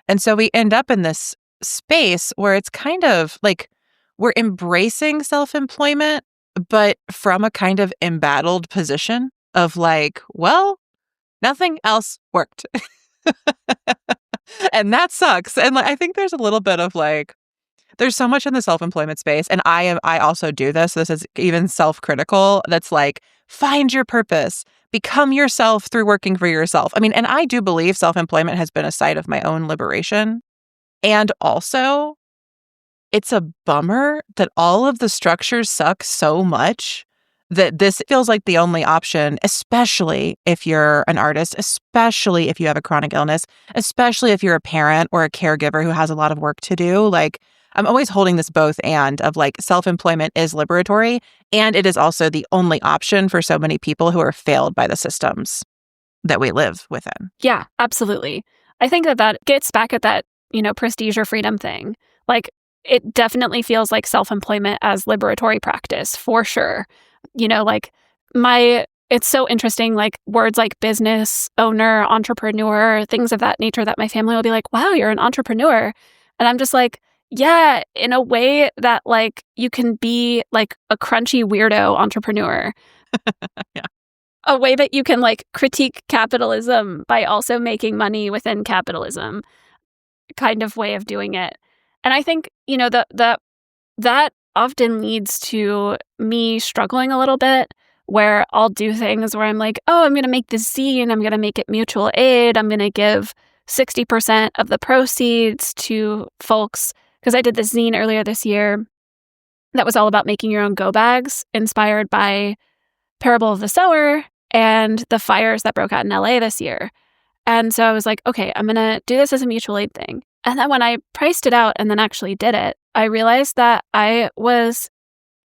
And so we end up in this space where it's kind of like we're embracing self-employment, but from a kind of embattled position of like, well, nothing else worked. And that sucks. And like, I think there's a little bit of like, there's so much in the self-employment space. And I also do this. This is even self-critical. That's like, find your purpose, become yourself through working for yourself. I mean, and I do believe self-employment has been a site of my own liberation. And also, it's a bummer that all of the structures suck so much that this feels like the only option, especially if you're an artist, especially if you have a chronic illness, especially if you're a parent or a caregiver who has a lot of work to do. Like, I'm always holding this both and of like self-employment is liberatory, and it is also the only option for so many people who are failed by the systems that we live within. Yeah, absolutely. I think that gets back at that, prestige or freedom thing. Like, it definitely feels like self-employment as liberatory practice, for sure. Like my it's so interesting, like words like business owner, entrepreneur, things of that nature that my family will be like, wow, you're an entrepreneur. And I'm just like, yeah, in a way that like you can be like a crunchy weirdo entrepreneur. Yeah. A way that you can like critique capitalism by also making money within capitalism kind of way of doing it. And I think, that often leads to me struggling a little bit where I'll do things where I'm like, oh, I'm going to make this zine. I'm going to make it mutual aid. I'm going to give 60% of the proceeds to folks. Because I did this zine earlier this year that was all about making your own go bags, inspired by Parable of the Sower and the fires that broke out in LA this year. And so I was like, okay, I'm going to do this as a mutual aid thing. And then when I priced it out and then actually did it, I realized that I was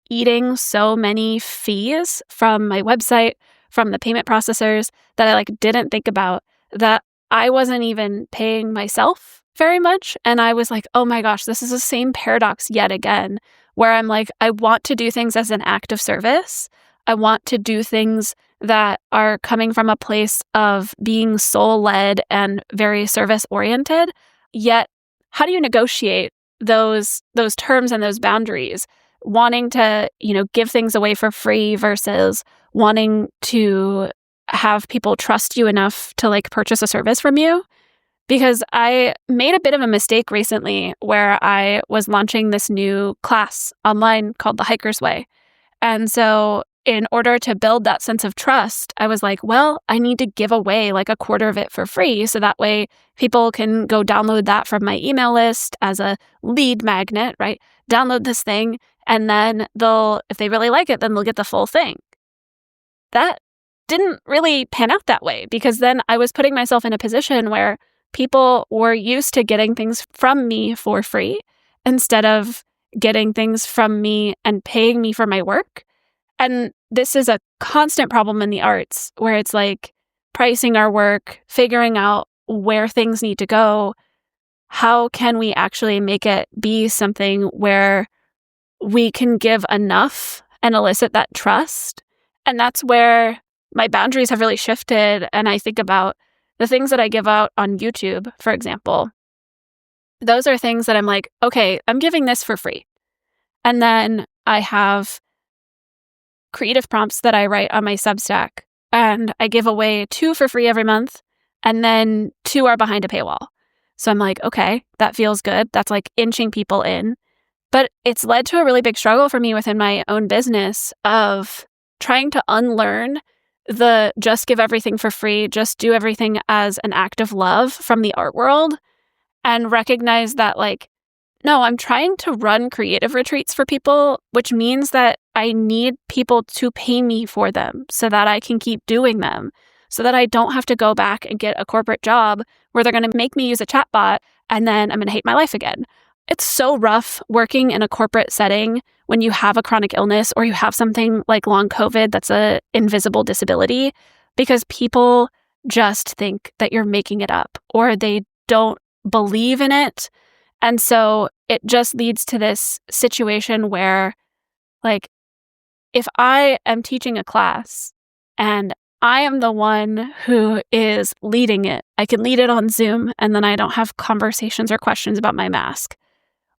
eating so many fees from my website, from the payment processors that I like didn't think about, that I wasn't even paying myself very much. And I was like, oh my gosh, this is the same paradox yet again, where I'm like, I want to do things as an act of service. I want to do things that are coming from a place of being soul-led and very service-oriented. Yet, how do you negotiate those terms and those boundaries? Wanting to, give things away for free versus wanting to have people trust you enough to like purchase a service from you. Because I made a bit of a mistake recently where I was launching this new class online called The Hiker's Way. And so in order to build that sense of trust, I was like, well, I need to give away like a quarter of it for free. So that way people can go download that from my email list as a lead magnet, right? Download this thing. And then if they really like it, then they'll get the full thing. That didn't really pan out that way, because then I was putting myself in a position where people were used to getting things from me for free instead of getting things from me and paying me for my work. And this is a constant problem in the arts where it's like pricing our work, figuring out where things need to go. How can we actually make it be something where we can give enough and elicit that trust? And that's where my boundaries have really shifted. And I think about the things that I give out on YouTube, for example. Those are things that I'm like, okay, I'm giving this for free. And then I have creative prompts that I write on my Substack, and I give away 2 for free every month, and then 2 are behind a paywall. So I'm like, okay, that feels good. That's like inching people in. But it's led to a really big struggle for me within my own business of trying to unlearn the just give everything for free, just do everything as an act of love from the art world, and recognize that like, no, I'm trying to run creative retreats for people, which means that I need people to pay me for them so that I can keep doing them, so that I don't have to go back and get a corporate job where they're going to make me use a chatbot and then I'm going to hate my life again. It's so rough working in a corporate setting when you have a chronic illness or you have something like long COVID that's an invisible disability, because people just think that you're making it up or they don't believe in it. And so it just leads to this situation where, like, if I am teaching a class and I am the one who is leading it, I can lead it on Zoom and then I don't have conversations or questions about my mask.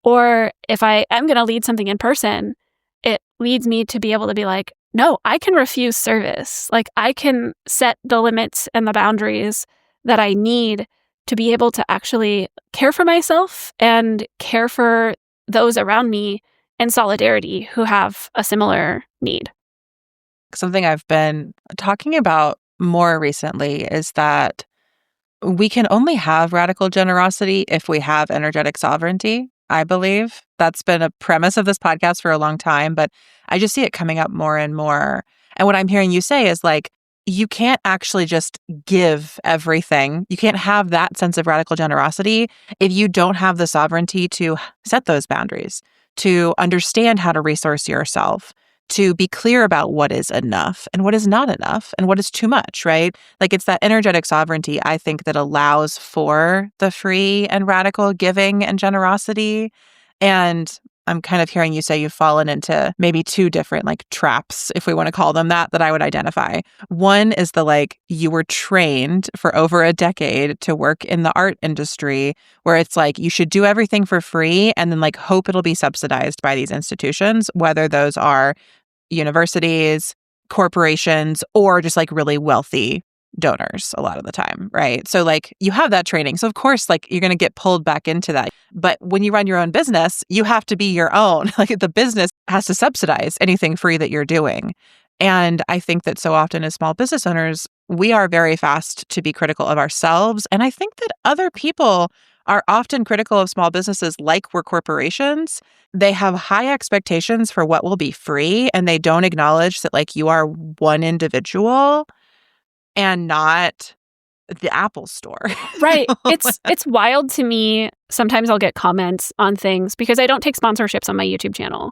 Or if I am going to lead something in person, it leads me to be able to be like, no, I can refuse service. Like, I can set the limits and the boundaries that I need to be able to actually care for myself and care for those around me in solidarity who have a similar need. Something I've been talking about more recently is that we can only have radical generosity if we have energetic sovereignty, I believe. That's been a premise of this podcast for a long time, but I just see it coming up more and more. And what I'm hearing you say is like, you can't actually just give everything. You can't have that sense of radical generosity if you don't have the sovereignty to set those boundaries, to understand how to resource yourself, to be clear about what is enough and what is not enough and what is too much, right? Like, it's that energetic sovereignty, I think, that allows for the free and radical giving and generosity. And I'm kind of hearing you say you've fallen into maybe two different like traps, if we want to call them that I would identify. One is the like, you were trained for over a decade to work in the art industry where it's like, you should do everything for free and then like hope it'll be subsidized by these institutions, whether those are universities, corporations, or just like really wealthy donors a lot of the time, right? So like you have that training. So of course, like you're going to get pulled back into that. But when you run your own business, you have to be your own. Like the business has to subsidize anything free that you're doing. And I think that so often as small business owners, we are very fast to be critical of ourselves. And I think that other people are often critical of small businesses like we're corporations. They have high expectations for what will be free, and they don't acknowledge that like you are one individual and not the Apple store. Right. It's wild to me. Sometimes I'll get comments on things because I don't take sponsorships on my YouTube channel.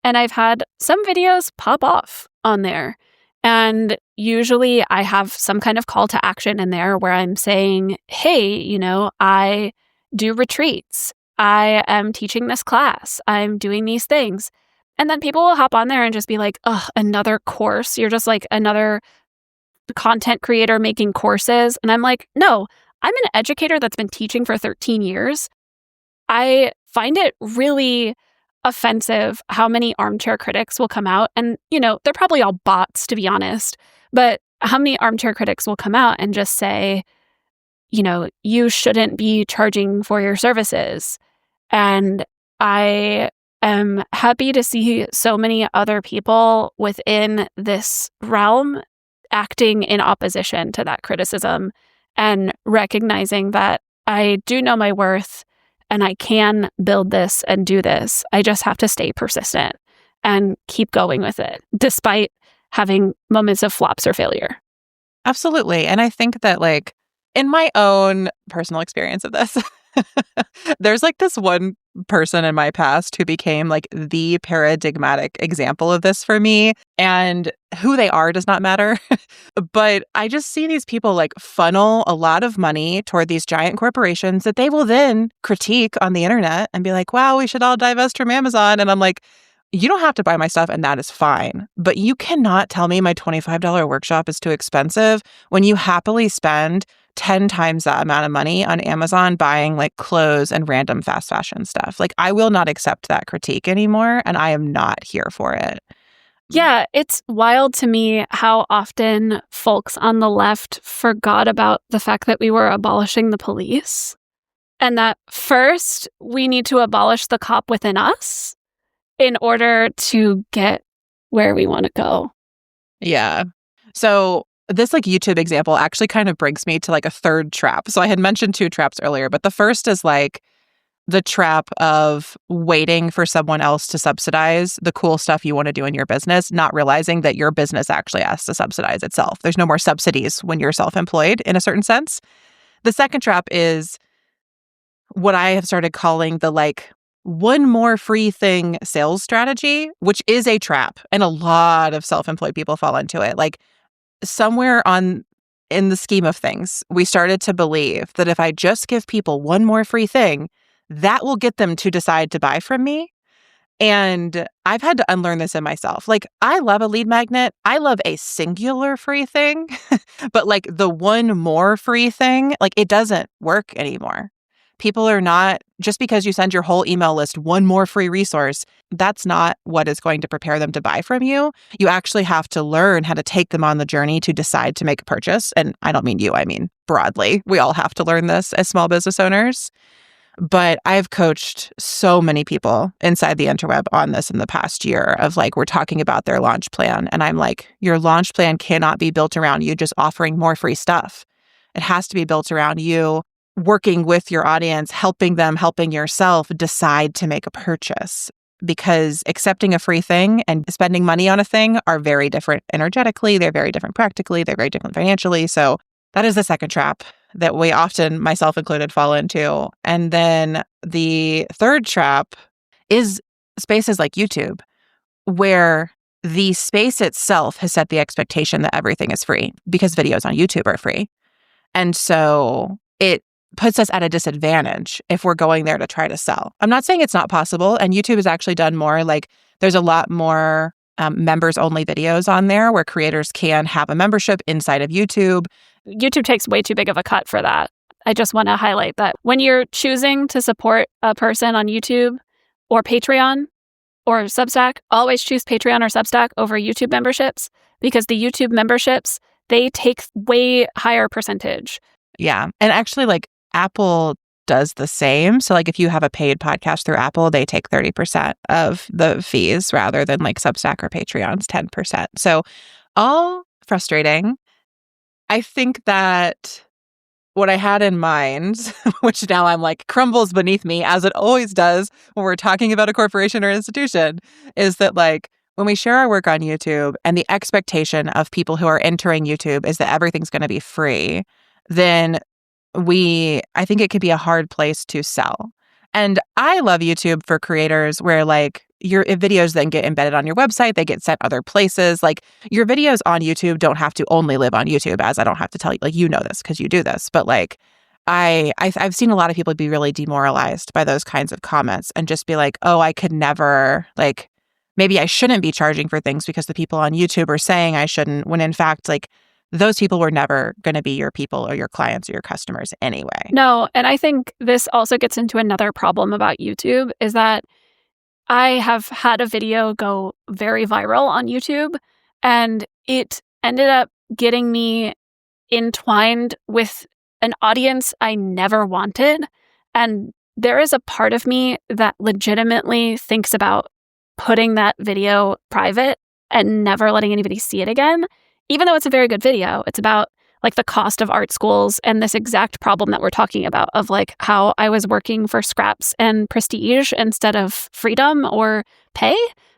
And I've had some videos pop off on there. And usually I have some kind of call to action in there where I'm saying, hey, I do retreats. I am teaching this class. I'm doing these things. And then people will hop on there and just be like, oh, another course. You're just like another content creator making courses. And I'm like, no, I'm an educator that's been teaching for 13 years. I find it really offensive how many armchair critics will come out. And, they're probably all bots, to be honest. But how many armchair critics will come out and just say, you shouldn't be charging for your services. And I am happy to see so many other people within this realm acting in opposition to that criticism and recognizing that I do know my worth and I can build this and do this. I just have to stay persistent and keep going with it, despite having moments of flops or failure. Absolutely. And I think that like in my own personal experience of this, there's like this one person in my past who became like the paradigmatic example of this for me. And who they are does not matter. But I just see these people like funnel a lot of money toward these giant corporations that they will then critique on the internet and be like, wow, we should all divest from Amazon. And I'm like, you don't have to buy my stuff and that is fine. But you cannot tell me my $25 workshop is too expensive when you happily spend 10 times that amount of money on Amazon buying like clothes and random fast fashion stuff. Like I will not accept that critique anymore and I am not here for it. Yeah, it's wild to me how often folks on the left forgot about the fact that we were abolishing the police and that first we need to abolish the cop within us in order to get where we want to go. Yeah. So this like YouTube example actually kind of brings me to like a third trap. So I had mentioned two traps earlier, but the first is like the trap of waiting for someone else to subsidize the cool stuff you want to do in your business, not realizing that your business actually has to subsidize itself. There's no more subsidies when you're self-employed in a certain sense. The second trap is what I have started calling the like one more free thing sales strategy, which is a trap. And a lot of self-employed people fall into it. Like somewhere in the scheme of things, we started to believe that if I just give people one more free thing, that will get them to decide to buy from me. And I've had to unlearn this in myself. Like, I love a lead magnet. I love a singular free thing, but like the one more free thing, like it doesn't work anymore. People are not, just because you send your whole email list one more free resource, that's not what is going to prepare them to buy from you. You actually have to learn how to take them on the journey to decide to make a purchase. And I don't mean you, I mean broadly. We all have to learn this as small business owners. But I've coached so many people inside the interweb on this in the past year of like, we're talking about their launch plan. And I'm like, your launch plan cannot be built around you just offering more free stuff. It has to be built around you working with your audience, helping them, helping yourself decide to make a purchase. Because accepting a free thing and spending money on a thing are very different energetically. They're very different practically. They're very different financially. So that is the second trap that we often, myself included, fall into. And then the third trap is spaces like YouTube, where the space itself has set the expectation that everything is free because videos on YouTube are free. And so it puts us at a disadvantage if we're going there to try to sell. I'm not saying it's not possible. And YouTube has actually done more. Like there's a lot more members only videos on there where creators can have a membership inside of YouTube. YouTube takes way too big of a cut for that. I just want to highlight that when you're choosing to support a person on YouTube or Patreon or Substack, always choose Patreon or Substack over YouTube memberships, because the YouTube memberships, they take way higher percentage. Yeah. And actually, like Apple does the same. So like if you have a paid podcast through Apple, they take 30% of the fees rather than like Substack or Patreon's 10%. So all frustrating. I think that what I had in mind, which now I'm like crumbles beneath me as it always does when we're talking about a corporation or institution, is that like when we share our work on YouTube and the expectation of people who are entering YouTube is that everything's going to be free, then I think it could be a hard place to sell. And I love YouTube for creators where like your videos then get embedded on your website, they get sent other places. Like your videos on YouTube don't have to only live on YouTube, as I don't have to tell you, like, you know this because you do this. But like I've seen a lot of people be really demoralized by those kinds of comments and just be like, oh, I could never, like, maybe I shouldn't be charging for things because the people on YouTube are saying I shouldn't, when in fact, like, those people were never going to be your people or your clients or your customers anyway. No, and I think this also gets into another problem about YouTube is that I have had a video go very viral on YouTube, and it ended up getting me entwined with an audience I never wanted. And there is a part of me that legitimately thinks about putting that video private and never letting anybody see it again. Even though it's a very good video, it's about like the cost of art schools and this exact problem that we're talking about of like how I was working for scraps and prestige instead of freedom or pay.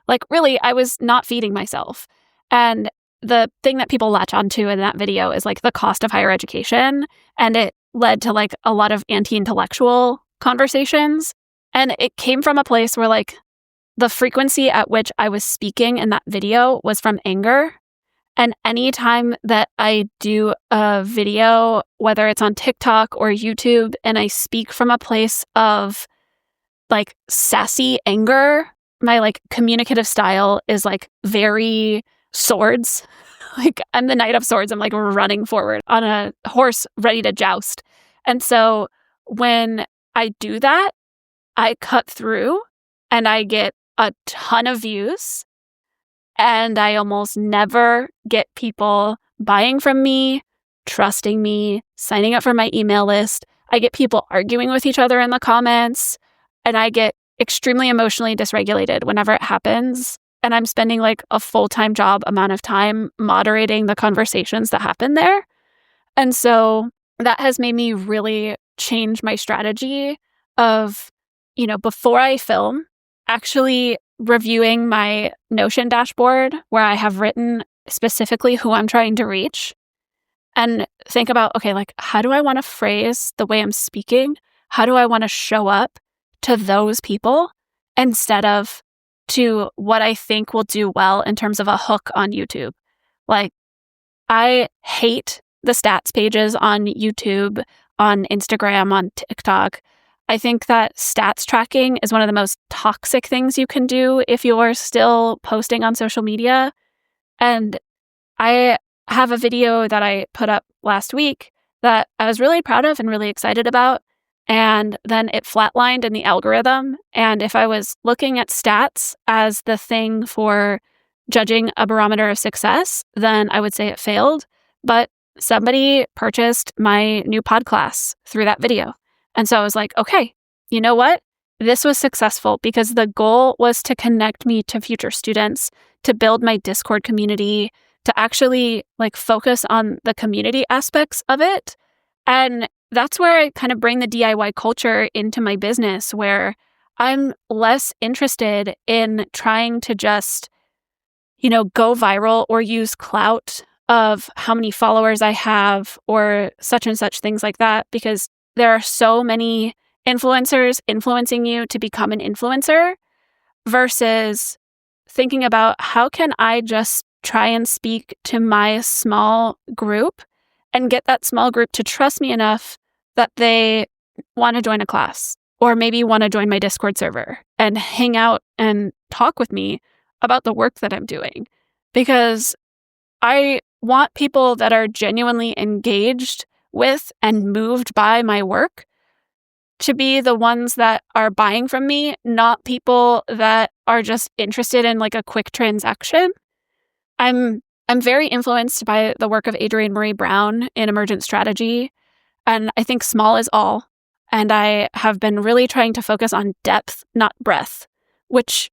Like really, I was not feeding myself. And the thing that people latch onto in that video is like the cost of higher education. And it led to like a lot of anti-intellectual conversations. And it came from a place where like the frequency at which I was speaking in that video was from anger. And anytime that I do a video, whether it's on TikTok or YouTube, and I speak from a place of like sassy anger, my like communicative style is like very swords. Like I'm the Knight of Swords. I'm like running forward on a horse ready to joust. And so when I do that, I cut through and I get a ton of views. And I almost never get people buying from me, trusting me, signing up for my email list. I get people arguing with each other in the comments, and I get extremely emotionally dysregulated whenever it happens. And I'm spending like a full-time job amount of time moderating the conversations that happen there. And so that has made me really change my strategy of, you know, before I film, actually reviewing my Notion dashboard where I have written specifically who I'm trying to reach and think about, okay, like, how do I want to phrase the way I'm speaking? How do I want to show up to those people instead of to what I think will do well in terms of a hook on YouTube? Like, I hate the stats pages on YouTube, on Instagram, on TikTok. I think that stats tracking is one of the most toxic things you can do if you're still posting on social media. And I have a video that I put up last week that I was really proud of and really excited about. And then it flatlined in the algorithm. And if I was looking at stats as the thing for judging a barometer of success, then I would say it failed. But somebody purchased my new pod class through that video. And so I was like, okay, you know what? This was successful because the goal was to connect me to future students, to build my Discord community, to actually like focus on the community aspects of it. And that's where I kind of bring the DIY culture into my business, where I'm less interested in trying to just, you know, go viral or use clout of how many followers I have or such and such things like that, because there are so many influencers influencing you to become an influencer versus thinking about how can I just try and speak to my small group and get that small group to trust me enough that they want to join a class or maybe want to join my Discord server and hang out and talk with me about the work that I'm doing. Because I want people that are genuinely engaged with and moved by my work to be the ones that are buying from me, not people that are just interested in like a quick transaction. I'm very influenced by the work of Adrienne Marie Brown in emergent strategy, and I think small is all. And I have been really trying to focus on depth, not breadth, which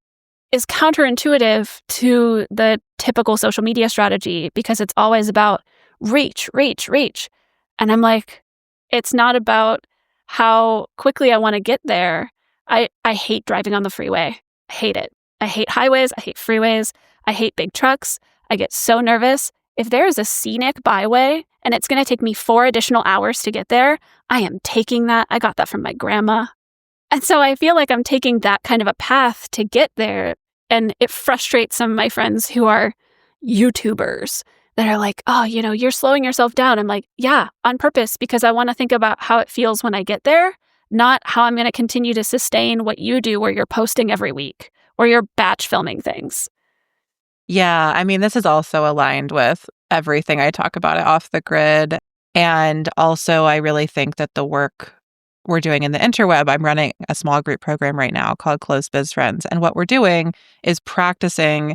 is counterintuitive to the typical social media strategy because it's always about reach, reach, reach. And I'm like, it's not about how quickly I want to get there. I hate driving on the freeway. I hate it. I hate highways. I hate freeways. I hate big trucks. I get so nervous. If there is a scenic byway and it's going to take me 4 additional hours to get there, I am taking that. I got that from my grandma. And so I feel like I'm taking that kind of a path to get there. And it frustrates some of my friends who are YouTubers that are like, oh, you're slowing yourself down. I'm like, yeah, on purpose, because I want to think about how it feels when I get there, not how I'm going to continue to sustain what you do where you're posting every week or you're batch filming things. Yeah, I mean, this is also aligned with everything I talk about at Off the Grid. And also, I really think that the work we're doing in the interweb, I'm running a small group program right now called Close Biz Friends. And what we're doing is practicing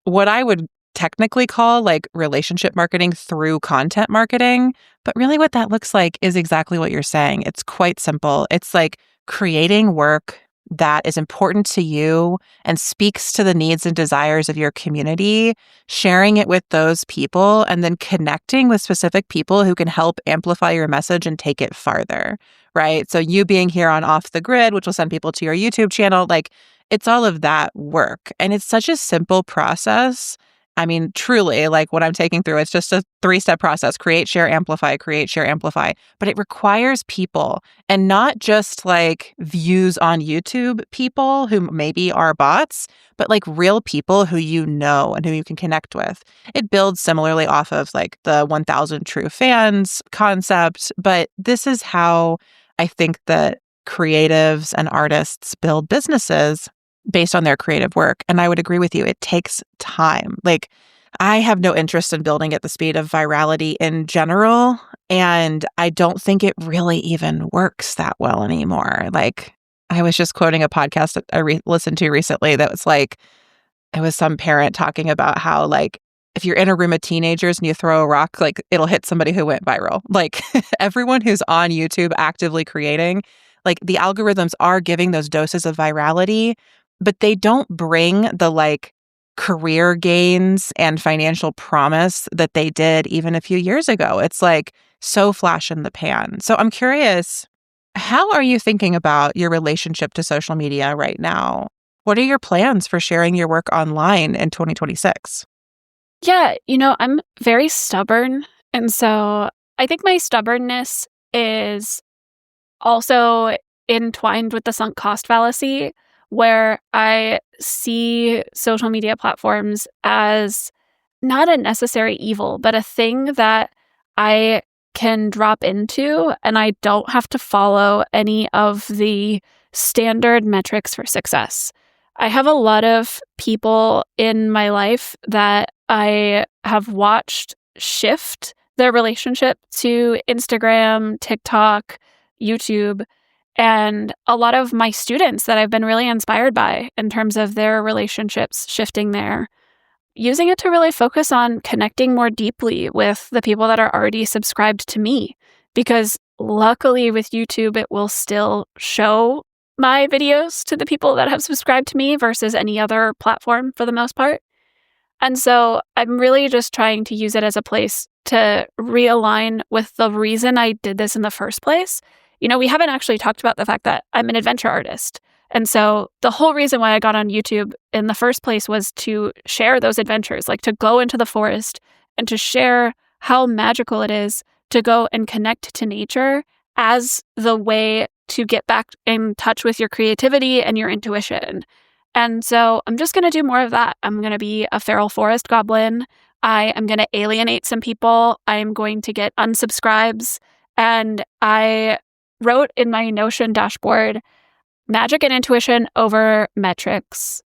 what I would technically call like relationship marketing through content marketing. But really what that looks like is exactly what you're saying. It's quite simple. It's like creating work that is important to you and speaks to the needs and desires of your community, sharing it with those people, and then connecting with specific people who can help amplify your message and take it farther, right? So you being here on Off the Grid, which will send people to your YouTube channel, like it's all of that work. And it's such a simple process. I mean, truly, like what I'm taking through, it's just a 3-step process: create, share, amplify, create, share, amplify. But it requires people, and not just like views on YouTube people who maybe are bots, but like real people who you know and who you can connect with. It builds similarly off of like the 1,000 true fans concept. But this is how I think that creatives and artists build businesses based on their creative work. And I would agree with you. It takes time. Like, I have no interest in building at the speed of virality in general. And I don't think it really even works that well anymore. Like, I was just quoting a podcast that I listened to recently that was like, it was some parent talking about how, like, if you're in a room of teenagers and you throw a rock, like, it'll hit somebody who went viral. Like, everyone who's on YouTube actively creating, like, the algorithms are giving those doses of virality, but they don't bring the like career gains and financial promise that they did even a few years ago. It's like so flash in the pan. So I'm curious, how are you thinking about your relationship to social media right now? What are your plans for sharing your work online in 2026? Yeah, I'm very stubborn. And so I think my stubbornness is also entwined with the sunk cost fallacy, where I see social media platforms as not a necessary evil, but a thing that I can drop into, and I don't have to follow any of the standard metrics for success. I have a lot of people in my life that I have watched shift their relationship to Instagram, TikTok, YouTube, and a lot of my students that I've been really inspired by in terms of their relationships shifting there, using it to really focus on connecting more deeply with the people that are already subscribed to me. Because luckily with YouTube, it will still show my videos to the people that have subscribed to me versus any other platform for the most part. And so I'm really just trying to use it as a place to realign with the reason I did this in the first place. We haven't actually talked about the fact that I'm an adventure artist. And so the whole reason why I got on YouTube in the first place was to share those adventures, like to go into the forest and to share how magical it is to go and connect to nature as the way to get back in touch with your creativity and your intuition. And so I'm just going to do more of that. I'm going to be a feral forest goblin. I am going to alienate some people. I'm going to get unsubscribes. And I wrote in my Notion dashboard, magic and intuition over metrics.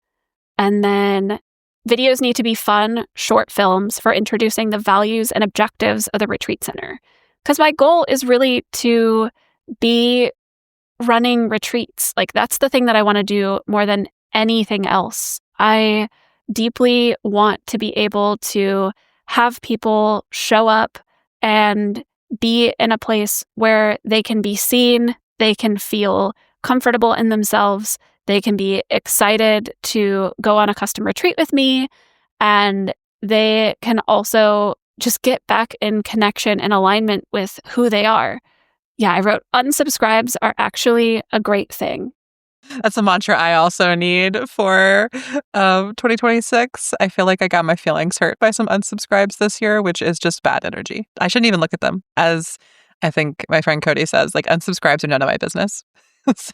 And then videos need to be fun, short films for introducing the values and objectives of the retreat center. Because my goal is really to be running retreats. Like, that's the thing that I want to do more than anything else. I deeply want to be able to have people show up and be in a place where they can be seen, they can feel comfortable in themselves, they can be excited to go on a custom retreat with me, and they can also just get back in connection and alignment with who they are. Yeah, I wrote unsubscribes are actually a great thing. That's a mantra I also need for 2026. I feel like I got my feelings hurt by some unsubscribes this year, which is just bad energy. I shouldn't even look at them. As I think my friend Cody says, like, unsubscribes are none of my business. So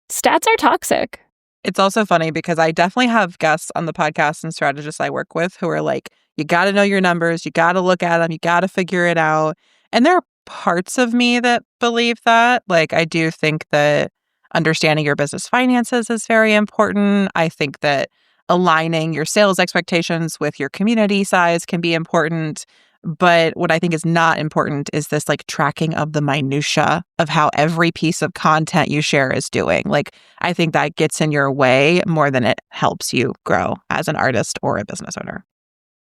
Stats are toxic. it's also funny because I definitely have guests on the podcast and strategists I work with who are like, you got to know your numbers, you got to look at them, you got to figure it out. And there are parts of me that believe that. Like, I do think that understanding your business finances is very important. I think that aligning your sales expectations with your community size can be important. But what I think is not important is this like tracking of the minutia of how every piece of content you share is doing. Like, I think that gets in your way more than it helps you grow as an artist or a business owner.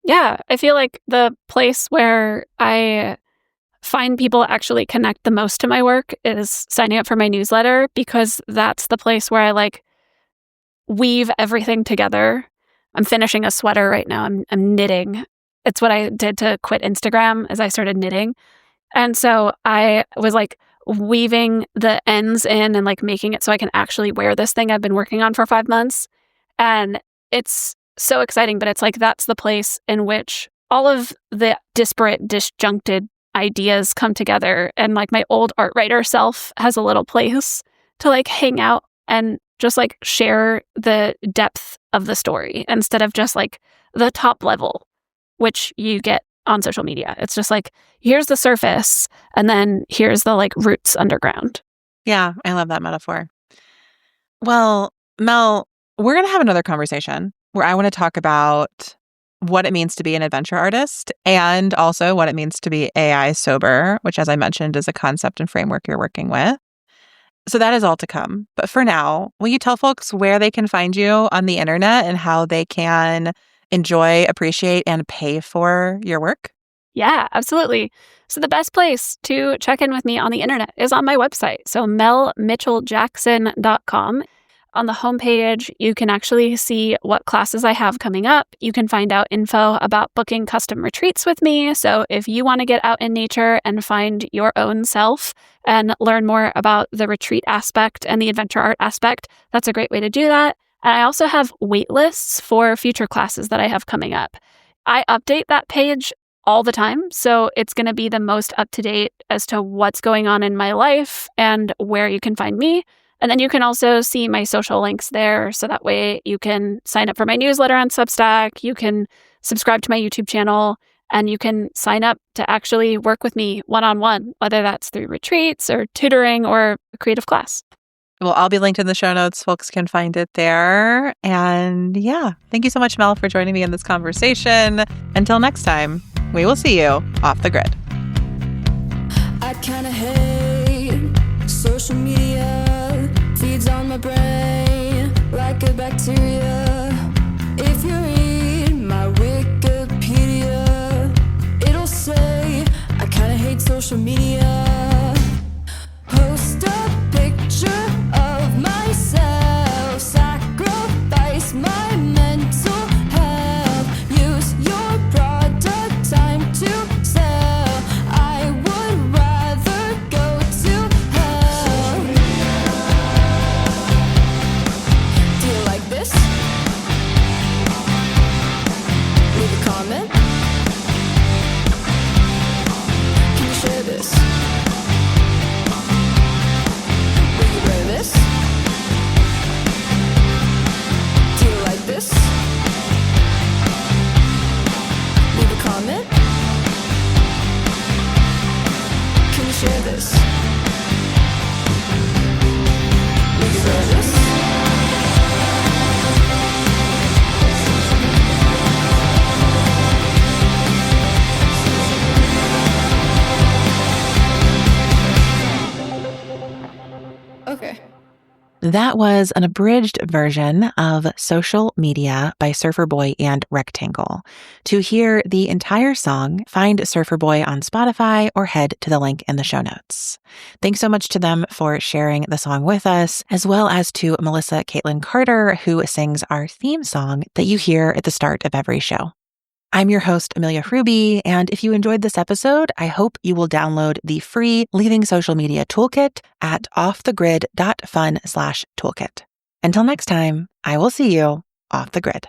Yeah, I feel like the place where I find people actually connect the most to my work is signing up for my newsletter, because that's the place where I like weave everything together. I'm finishing a sweater right now. I'm knitting. It's what I did to quit Instagram, as I started knitting. And so I was like weaving the ends in and like making it so I can actually wear this thing I've been working on for 5 months. And it's so exciting, but it's like that's the place in which all of the disparate, disjuncted ideas come together. And like my old art writer self has a little place to like hang out and just like share the depth of the story instead of just like the top level, which you get on social media. It's just like, here's the surface, and then here's the like roots underground. Yeah, I love that metaphor. Well, Mel, we're going to have another conversation where I want to talk about what it means to be an adventure artist and also what it means to be AI sober, which, as I mentioned, is a concept and framework you're working with. So that is all to come. But for now, will you tell folks where they can find you on the internet and how they can enjoy, appreciate, and pay for your work? Yeah, absolutely. So the best place to check in with me on the internet is on my website. So melmitchelljackson.com. On the homepage, you can actually see what classes I have coming up. You can find out info about booking custom retreats with me. So if you want to get out in nature and find your own self and learn more about the retreat aspect and the adventure art aspect, that's a great way to do that. And I also have wait lists for future classes that I have coming up. I update that page all the time, so it's going to be the most up to date as to what's going on in my life and where you can find me. And then you can also see my social links there, so that way you can sign up for my newsletter on Substack, you can subscribe to my YouTube channel, and you can sign up to actually work with me one-on-one, whether that's through retreats or tutoring or a creative class. Well, I'll be linked in the show notes. Folks can find it there. And yeah, thank you so much, Mel, for joining me in this conversation. Until next time, we will see you off the grid. I kinda hate social media, feeds on my brain like a bacteria. If you read my Wikipedia, it'll say I kinda hate social media. Post a picture of myself, sacrifice my mental health, use your product, time to sell. I would rather go to hell. Do you like this? Okay. That was an abridged version of Social Media by Surfer Boy and Rectangle. To hear the entire song, find Surfer Boy on Spotify or head to the link in the show notes. Thanks so much to them for sharing the song with us, as well as to Melissa Caitlin Carter, who sings our theme song that you hear at the start of every show. I'm your host, Amelia Fruby, and if you enjoyed this episode, I hope you will download the free Leaving Social Media Toolkit at offthegrid.fun/toolkit. Until next time, I will see you off the grid.